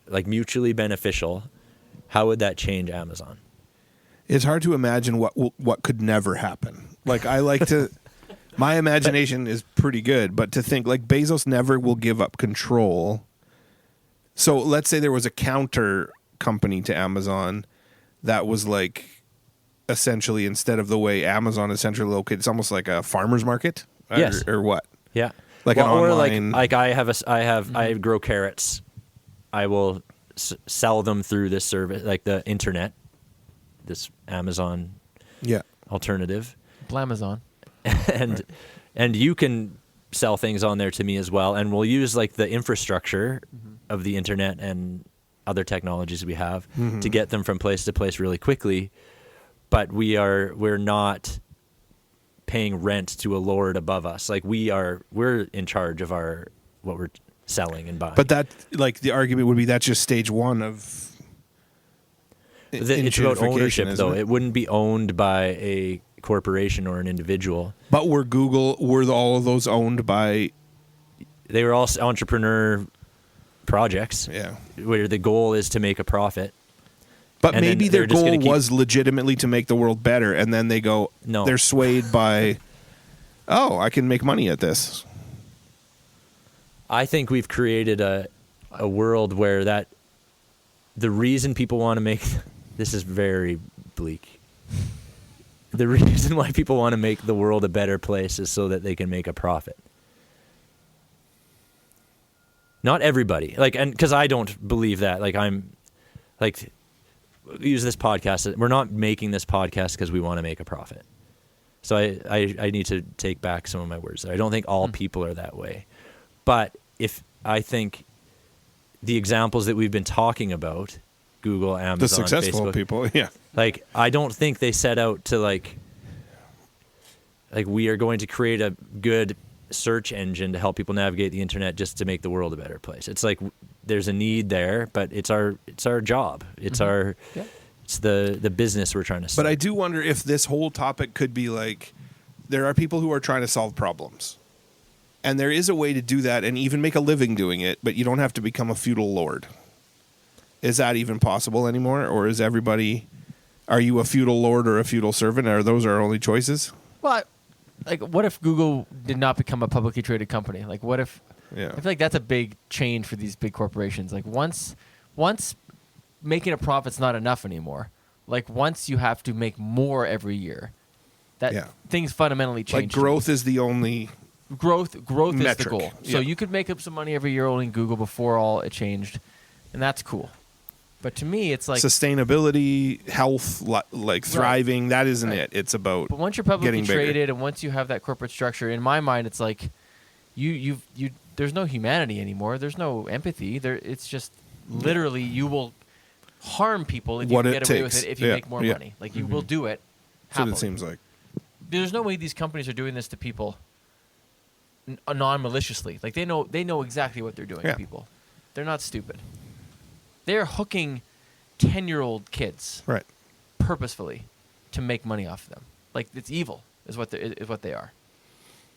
like mutually beneficial, how would that change Amazon? It's hard to imagine what could never happen. Like I like to, my imagination is pretty good, but to think like Bezos never will give up control. So let's say there was a counter company to Amazon that was like essentially, instead of the way Amazon is centrally located, it's almost like a farmer's market. Yes. Or what? Yeah. Like an or online. like I grow carrots. I will sell them through this service, like the internet, this Amazon alternative. Blamazon. And you can sell things on there to me as well, and we'll use like the infrastructure of the internet and other technologies we have to get them from place to place really quickly. But we're not paying rent to a lord above us. Like we're in charge of what we're selling and buying. But that, like, the argument would be that's just stage one of it's about ownership, though. It? It wouldn't be owned by a corporation or an individual. But were all of those owned by? They were all entrepreneur projects. Yeah, where the goal is to make a profit. But maybe their goal was legitimately to make the world better, and then they go, no, they're swayed by, oh, I can make money at this. I think we've created a world where the reason people want to make this is very bleak. The reason why people want to make the world a better place is so that they can make a profit. Not everybody, and because I don't believe that. Use this podcast. We're not making this podcast because we want to make a profit. So I need to take back some of my words there. I don't think all people are that way. But if I think the examples that we've been talking about, Google, Amazon, the successful Facebook, people, yeah. I don't think they set out to we are going to create a good search engine to help people navigate the internet just to make the world a better place. It's like there's a need there, but it's our job. It's it's the business we're trying to start. But I do wonder if this whole topic could be like, there are people who are trying to solve problems. And there is a way to do that and even make a living doing it, but you don't have to become a feudal lord. Is that even possible anymore? Or is everybody, are you a feudal lord or a feudal servant? Are those our only choices? Well, what if Google did not become a publicly traded company? Like, what if? Yeah. I feel like that's a big change for these big corporations. Like, once making a profit's not enough anymore. Like, once you have to make more every year, things fundamentally change. Like, growth is the only growth metric. Is the goal. So you could make up some money every year owning Google before all it changed, and that's cool. But to me, it's like sustainability, health, like thriving. That isn't it. It's about. But once you're publicly bigger. traded, and once you have that corporate structure, in my mind, it's like you. There's no humanity anymore. There's no empathy. It's just literally you will harm people if you can get away with it if you make more money. Like you will do it. That's what it seems like. There's no way these companies are doing this to people non-maliciously. Like they know exactly what they're doing to people. They're not stupid. They're hooking 10-year-old kids purposefully to make money off of them. Like it's evil is what they are.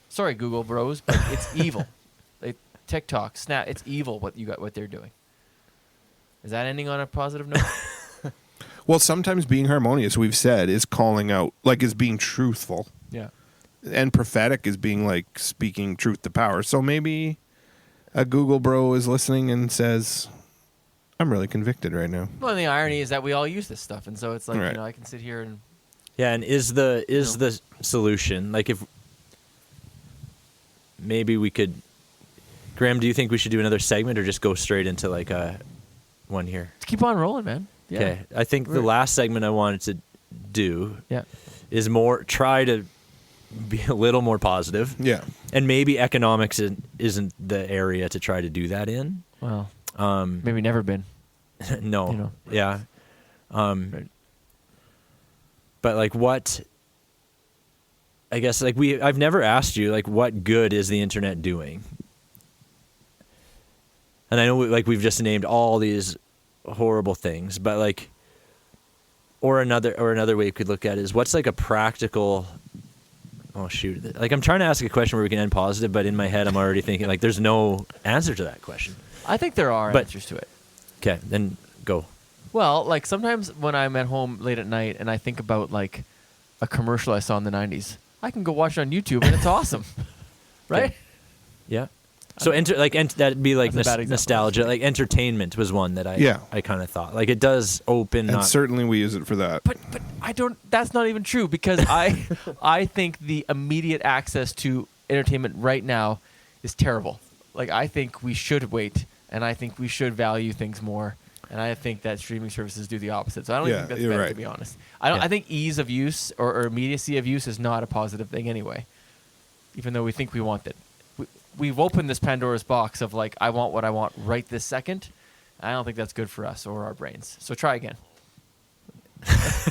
Sorry, Google bros, but it's evil. Like TikTok, Snap, it's evil what they're doing. Is that ending on a positive note? Well, sometimes being harmonious, we've said, is calling out, like is being truthful. Yeah. And prophetic is being like speaking truth to power. So maybe a Google bro is listening and says, I'm really convicted right now. Well, and the irony is that we all use this stuff. And so it's like, I can sit here and... Yeah, and is the solution, like if maybe we could... Graham, do you think we should do another segment or just go straight into like a one here? Let's keep on rolling, man. Yeah. Okay, I think the last segment I wanted to do is try to be a little more positive. Yeah. And maybe economics isn't the area to try to do that in. Well, maybe never been. No. Yeah. But like what... I guess like I've never asked you like what good is the internet doing? And I know we've just named all these horrible things, but like, or another way you could look at it is what's like a practical. Oh shoot! Like I'm trying to ask a question where we can end positive, but in my head I'm already thinking like there's no answer to that question. I think there are answers to it. Okay, then go. Well, like sometimes when I'm at home late at night and I think about like a commercial I saw in the 90s, I can go watch it on YouTube and it's awesome, right? Okay. Yeah. So that'd be like nostalgia. Like entertainment was one that I kind of thought like it does open. And certainly we use it for that. But I don't. That's not even true because I think the immediate access to entertainment right now is terrible. Like I think we should wait, and I think we should value things more, and I think that streaming services do the opposite. So I don't even think that's better, to be honest. I think ease of use or immediacy of use is not a positive thing anyway, even though we think we want it. We've opened this Pandora's box of like, I want what I want right this second. I don't think that's good for us or our brains. So try again.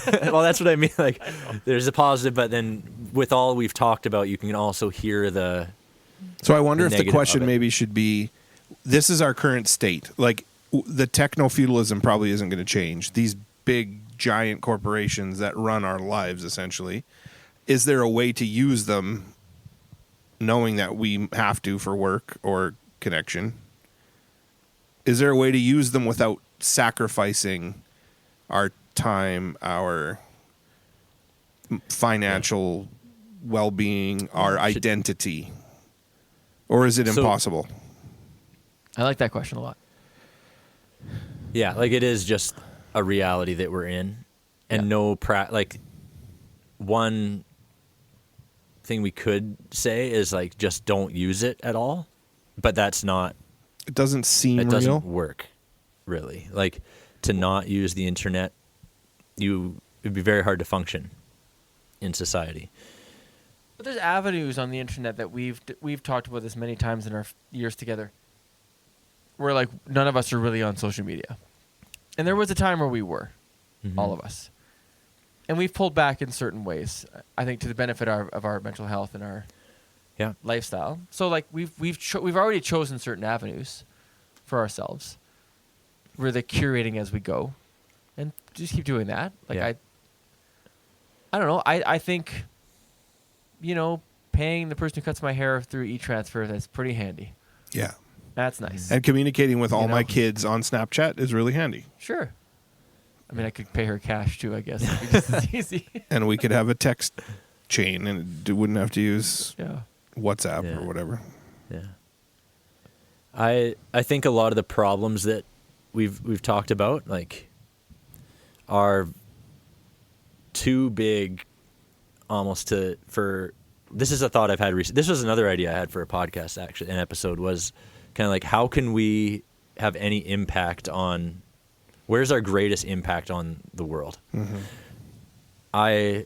Well, that's what I mean. Like, there's a positive, but then with all we've talked about, you can also hear the. So I wonder if the question maybe should be, this is our current state. Like, the technofeudalism probably isn't going to change. These big, giant corporations that run our lives, essentially. Is there a way to use them knowing that we have to for work or connection? Is there a way to use them without sacrificing our time, our financial well-being, our identity? Or is it impossible? I like that question a lot. Yeah, like it is just a reality that we're in, and like one thing we could say is like just don't use it at all, but that's not. It doesn't seem real. It doesn't work, really. Like to not use the internet, it'd be very hard to function in society. But there's avenues on the internet that we've talked about this many times in our years together, where like none of us are really on social media, and there was a time where we were, all of us. And we've pulled back in certain ways, I think, to the benefit of our mental health and our lifestyle. So, like we've already chosen certain avenues for ourselves. We're the curating as we go, and just keep doing that. Like I don't know. I think, paying the person who cuts my hair through e-transfer, that's pretty handy. Yeah, that's nice. And communicating with all my kids on Snapchat is really handy. Sure. I mean, I could pay her cash too, I guess. It'd be just as easy. And we could have a text chain and wouldn't have to use WhatsApp or whatever. Yeah. I think a lot of the problems that we've talked about, like, are too big almost for this is a thought I've had recently. This was another idea I had for a podcast, actually. An episode was kind of like, how can we have any impact on... Where's our greatest impact on the world? Mm-hmm. I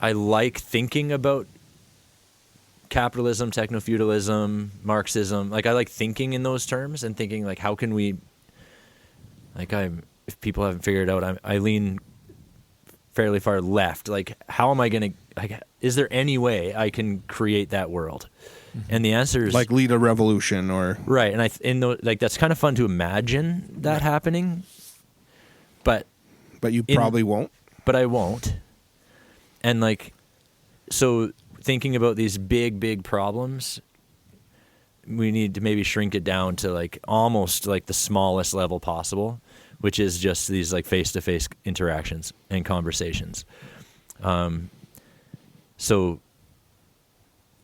like thinking about capitalism, technofeudalism, Marxism. Like I like thinking in those terms and thinking like, how can we? Like if people haven't figured it out, I lean fairly far left. Like how am I going to? Like, is there any way I can create that world? And the answer is like lead a revolution or right. And like that's kind of fun to imagine that happening, but you probably won't. But I won't. And like, so thinking about these big problems, we need to maybe shrink it down to like almost like the smallest level possible, which is just these like face-to-face interactions and conversations. So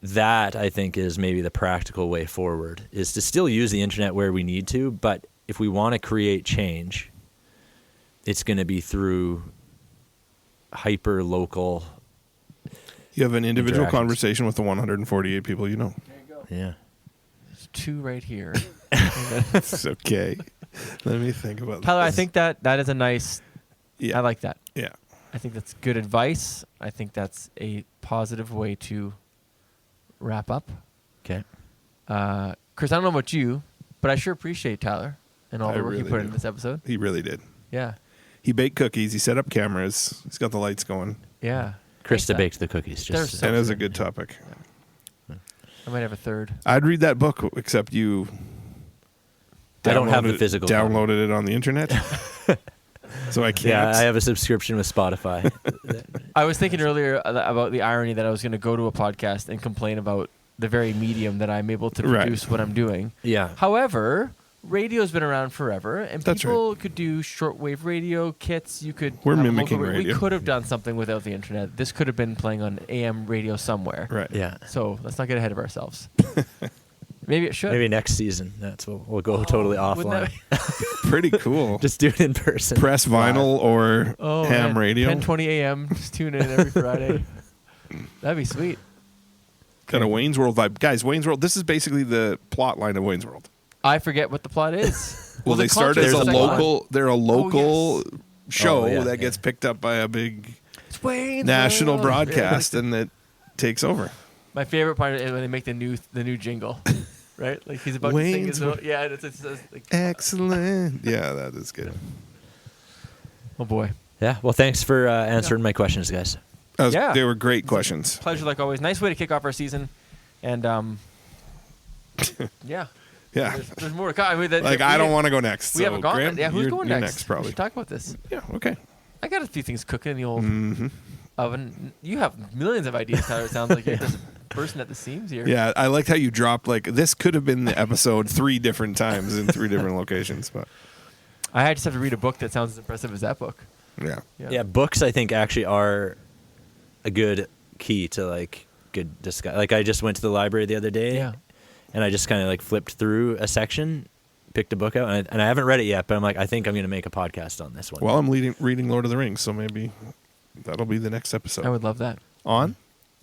that I think is maybe the practical way forward, is to still use the internet where we need to, but if we want to create change, it's going to be through hyper local. You have an individual conversation with the 148 people you know. There you go. Yeah. There's 2 right here. It's okay. Let me think about Tyler, this. I think that is a nice. Yeah. I like that. Yeah. I think that's good advice. I think that's a positive way to wrap up. Okay. Chris, I don't know about you, but I sure appreciate Tyler and all the work he put in this episode. He really did. Yeah. He baked cookies. He set up cameras. He's got the lights going. Yeah. Krista baked the cookies. And it was a good topic. I might have a third. I'd read that book, except you. I don't have the physical copy. Downloaded it on the internet, so I can't. Yeah, I have a subscription with Spotify. I was thinking earlier about the irony that I was going to go to a podcast and complain about the very medium that I'm able to produce what I'm doing. Yeah. However, radio's been around forever, and That's people could do shortwave radio kits. You could. We're have a mimicking local radio. We could have done something without the internet. This could have been playing on AM radio somewhere. Right. Yeah. So let's not get ahead of ourselves. Maybe it should. Maybe next season. That's what we'll go totally offline. Pretty cool. Just do it in person. Press vinyl or ham radio. 10:20 a.m. Just tune in every Friday. That'd be sweet. Kind of Wayne's World vibe, guys. Wayne's World. This is basically the plot line of Wayne's World. I forget what the plot is. Well, they start as a local. They're a local show yeah, that gets picked up by a big Wayne's national World. broadcast, and it takes over. My favorite part is when they make the new jingle, right? Like he's about Wayne's to sing his World. yeah. It's like, Excellent. Yeah, that is good. oh boy. Yeah. Well, thanks for answering my questions, guys. They were great questions. Pleasure like always. Nice way to kick off our season, and yeah. Yeah. There's more to come. I mean, I don't want to go next. We so haven't gone. Graham, Yeah, who's you're going you're next? Probably. We should talk about this. Yeah. Okay. I got a few things cooking in the old oven. You have millions of ideas, Tyler. It sounds like you're just bursting at the seams here. Yeah, I liked how you dropped this could have been the episode 3 different times in 3 different locations, but I just have to read a book that sounds as impressive as that book. Yeah. Yeah. Books, I think, actually are a good key to good discussion. Like I just went to the library the other day. Yeah. And I just kind of flipped through a section, picked a book out, and I haven't read it yet, but I'm I think I'm going to make a podcast on this one. Well, I'm reading Lord of the Rings, so maybe that'll be the next episode. I would love that. On?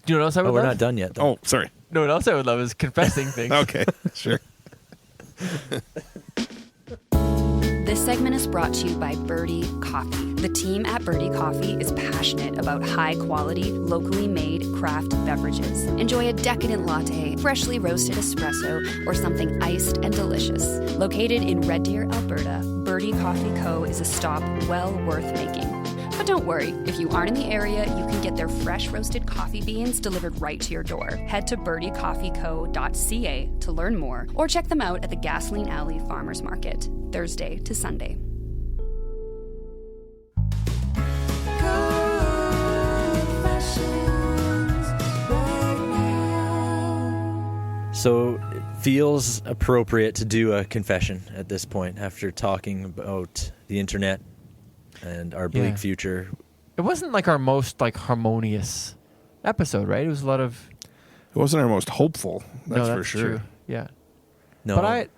Do you know what else I would love? We're not done yet, though. Oh, sorry. No, what else I would love is confessing things. Okay, sure. This segment is brought to you by Birdie Coffee. The team at Birdie Coffee is passionate about high-quality, locally made craft beverages. Enjoy a decadent latte, freshly roasted espresso, or something iced and delicious. Located in Red Deer, Alberta, Birdie Coffee Co. is a stop well worth making. But don't worry, if you aren't in the area, you can get their fresh roasted coffee beans delivered right to your door. Head to birdiecoffeeco.ca to learn more, or check them out at the Gasoline Alley Farmers Market, Thursday to Sunday. So it feels appropriate to do a confession at this point after talking about the internet and our bleak future. It wasn't our most harmonious episode, right? It was a lot of. It wasn't our most hopeful. That's for sure. True. Yeah. No. But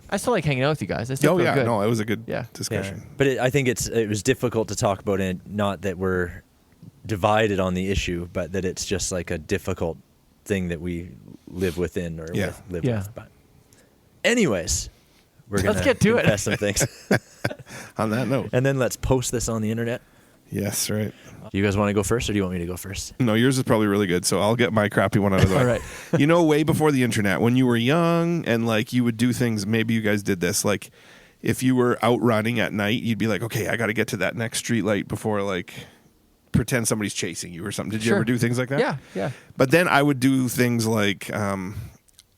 I still like hanging out with you guys. I still feel good. No, it was a good discussion. Yeah. But I think it was difficult to talk about it. Not that we're divided on the issue, but that it's just a difficult thing that we live within or live with. But anyways, let's get to confess some things. On that note. And then let's post this on the internet. Yes, right. Do you guys want to go first, or do you want me to go first? No, yours is probably really good, so I'll get my crappy one out of the way. All right. Way before the internet, when you were young and you would do things, maybe you guys did this, if you were out running at night, you'd be like, okay, I got to get to that next street light before pretend somebody's chasing you or something. Did you ever do things like that? Yeah. But then I would do things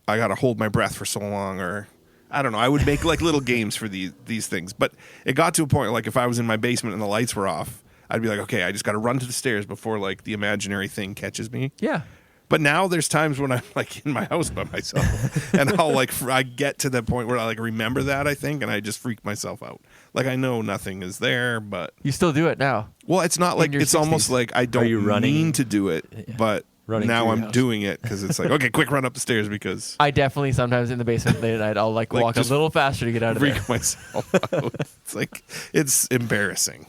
I got to hold my breath for so long, or I don't know. I would make like little games for these things. But it got to a point, like if I was in my basement and the lights were off, I'd be like, okay, I just got to run to the stairs before like the imaginary thing catches me. Yeah. But now there's times when I'm like in my house by myself and I'll like, I get to the point where I like remember that, I think, and I just freak myself out. Like I know nothing is there, but. You still do it now. Well, it's not like, it's 60s. Almost like I don't mean to do it, but now I'm doing it because it's like, okay, quick run up the stairs because. I definitely sometimes in the basement late at night, I'll like walk a little faster to get out of there. Freak myself out. It's like, it's embarrassing.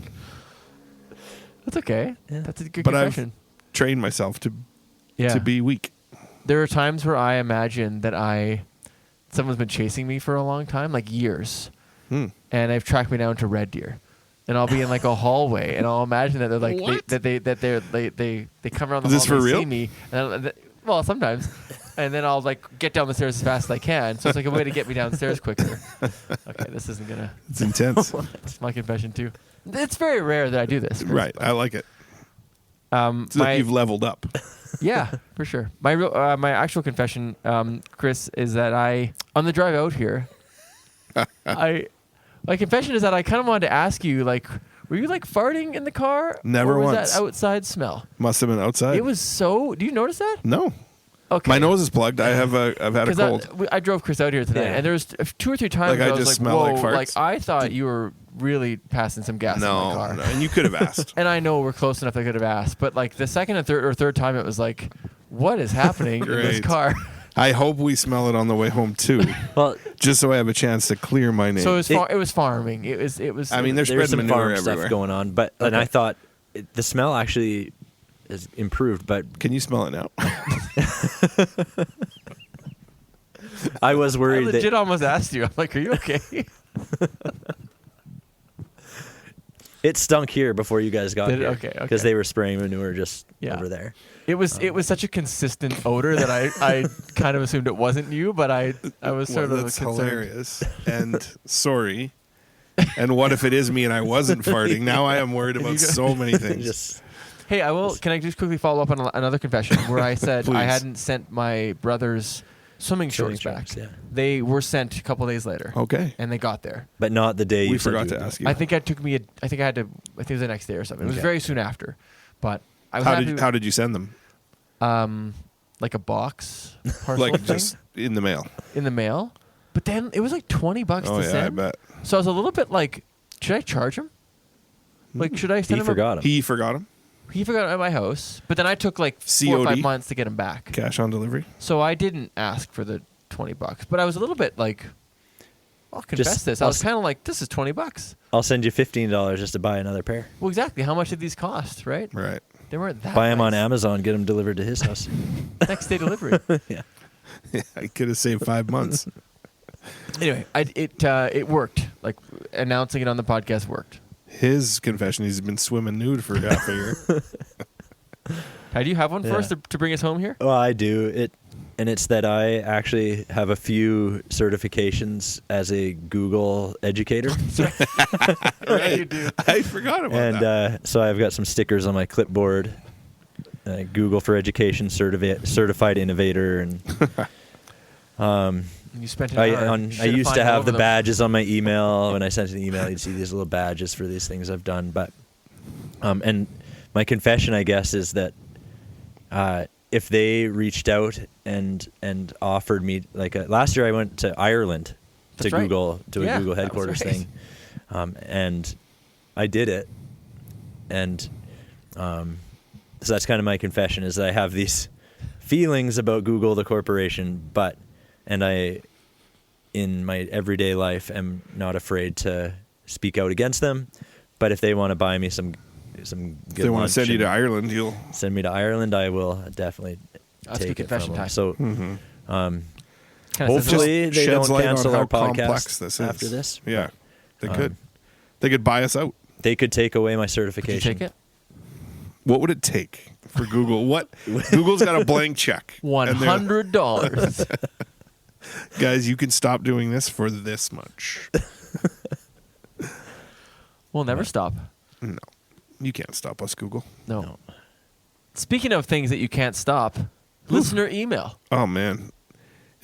That's okay. Yeah. That's a good but confession. I've trained myself to be weak. There are times where I imagine that someone's been chasing me for a long time, like years, and they've tracked me down to Red Deer, and I'll be in like a hallway, and I'll imagine that they're like they come around the hall, and they see me, and well sometimes, and then I'll like get down the stairs as fast as I can. So it's like a way to get me downstairs quicker. Okay, this isn't gonna. It's intense. It's my confession too. It's very rare that I do this. Right, I like it. So like you've leveled up. Yeah, for sure. My actual confession, Chris, is that on the drive out here, my confession is that I kind of wanted to ask you, like, were you like farting in the car? Never or was once. that outside smell? Must have been outside. It was so. Do you notice that? No. Okay. My nose is plugged. I've had a cold. I drove Chris out here today, and there was 2 or 3 times like I was just like, smell whoa, like farts. like I thought you were really passing some gas in my car. No, and you could have asked. And I know we're close enough I could have asked, but like the second and third time it was like, what is happening in this car? I hope we smell it on the way home too. Well, just so I have a chance to clear my name. So it was farming. It was. I mean, there's some farm everywhere. stuff going on, but and I thought the smell actually is improved. But can you smell it now? I was worried. I legit almost asked you. I'm like, are you okay? It stunk here before you guys got here. Okay. Because they were spraying manure just over there. It was such a consistent odor that I kind of assumed it wasn't you, but I was sort of that's concerned. Hilarious. And sorry. And what if it is me and I wasn't farting? Now I am worried about so many things. Hey, can I just quickly follow up on another confession where I said I hadn't sent my brother's swimming shorts back. Yeah. They were sent a couple days later. Okay. And they got there. But not the day we forgot to ask you. I think it was the next day or something. It was very soon after. But I was how did you send them? Like a box parcel like thing? just in the mail. In the mail. But then it was like $20 to send. I bet. So I was a little bit like, should I charge him? Like, should I send him? He forgot him. He forgot him. He forgot him at my house, but then I took like 4 or 5 months to get him back. Cash on delivery. So I didn't ask for the $20, but I was a little bit like, I'll confess this. I was kind of like, this is $20. I'll send you $15 just to buy another pair. Well, exactly. How much did these cost, right? Right. They weren't that. Buy them on Amazon, get them delivered to his house. Next day delivery. Yeah. I could have saved 5 months. Anyway, it worked. Like announcing it on the podcast worked. His confession: he's been swimming nude for half a year. Do you have one for us to bring us home here? Well, I do. It's that I actually have a few certifications as a Google educator. Right, you do. I forgot about that. So I've got some stickers on my clipboard. Google for Education certified innovator, and you spent I used to have the badges on my email. When I sent an email, you'd see these little badges for these things I've done. But and my confession, I guess, is that if they reached out and offered me, like last year, I went to Ireland to Google a Google headquarters thing, and I did it, and so that's kind of my confession, is that I have these feelings about Google, the corporation, and I, in my everyday life, am not afraid to speak out against them. But if they want to buy me some good if they want to send you to Ireland, you'll send me to Ireland. I will definitely take it from them. So, hopefully they don't cancel our podcast after this. Yeah, they could. They could buy us out. They could take away my certification. Could you take it? What would it take for Google? Google's got a blank check. $100. Guys, you can stop doing this for this much. We'll never stop. No. You can't stop us, Google. No. Speaking of things that you can't stop, listener email. Oh, man.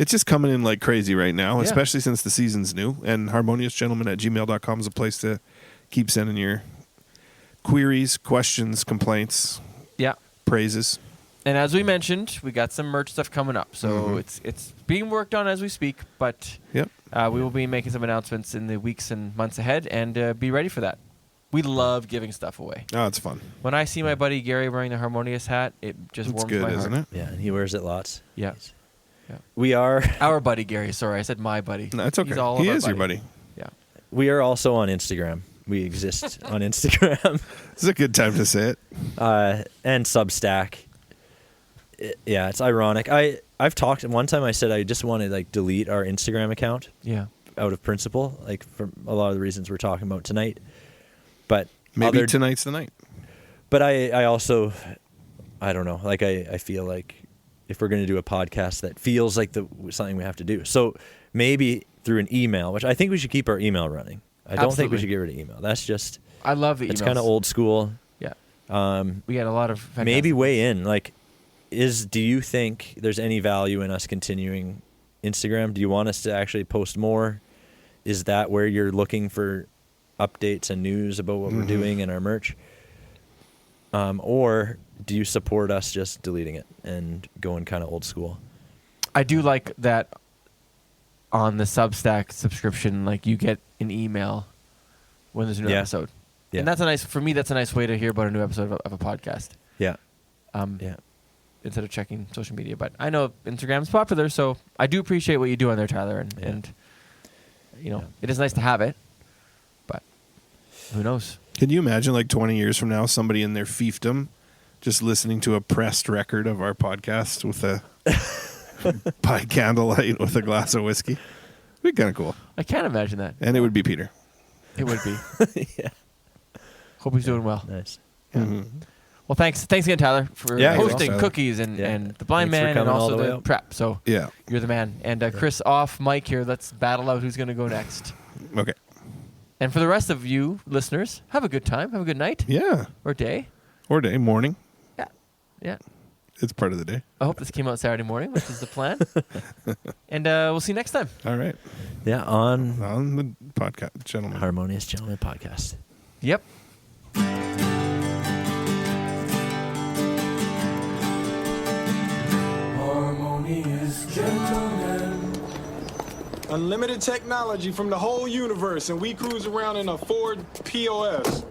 It's just coming in like crazy right now, especially since the season's new. And harmoniousgentleman@gmail.com is a place to keep sending your queries, questions, complaints, praises. And as we mentioned, we got some merch stuff coming up. So it's being worked on as we speak, but we will be making some announcements in the weeks and months ahead, and be ready for that. We love giving stuff away. Oh, it's fun. When I see my buddy Gary wearing the Harmonious hat, it just warms my heart. Isn't it? Yeah, and he wears it lots. Yeah. We are our buddy Gary. Sorry, I said my buddy. No, it's okay. He's all he of our is your buddy. Yeah. We are also on Instagram. We exist on Instagram. This is a good time to say it. And Substack. It's ironic. I've talked one time. I said I just want to like delete our Instagram account. Yeah. Out of principle, like for a lot of the reasons we're talking about tonight. But maybe tonight's the night. But I also, I don't know. Like I feel like if we're going to do a podcast that feels like something we have to do. So maybe through an email, which I think we should keep our email running. I don't think we should get rid of email. That's just. I love the emails. It's kind of old school. Yeah. We had a lot of. Maybe weigh in. Like, do you think there's any value in us continuing Instagram? Do you want us to actually post more? Is that where you're looking for updates and news about what we're doing and our merch? Or do you support us just deleting it and going kind of old school? I do like that on the Substack subscription, like you get an email when there's a new episode. Yeah. And for me, that's a nice way to hear about a new episode of a podcast. Yeah. Instead of checking social media. But I know Instagram's popular, so I do appreciate what you do on there, Tyler. And it is nice to have it, but who knows? Can you imagine, like 20 years from now, somebody in their fiefdom just listening to a pressed record of our podcast with by candlelight with a glass of whiskey? It'd be kind of cool. I can't imagine that. And it would be Peter. It would be. Hope he's doing well. Nice. Yeah. Well, thanks again, Tyler, for hosting Cookies and the Blind Man and also the prep. So you're the man. And Chris off mic here. Let's battle out who's going to go next. Okay. And for the rest of you listeners, have a good time. Have a good night. Yeah. Or day. Morning. Yeah. It's part of the day. I hope this came out Saturday morning, which is the plan. And we'll see you next time. All right. Yeah, on the podcast, Gentleman. Harmonious Gentleman podcast. Yep. Harmonious Gentleman. Unlimited technology from the whole universe, and we cruise around in a Ford POS.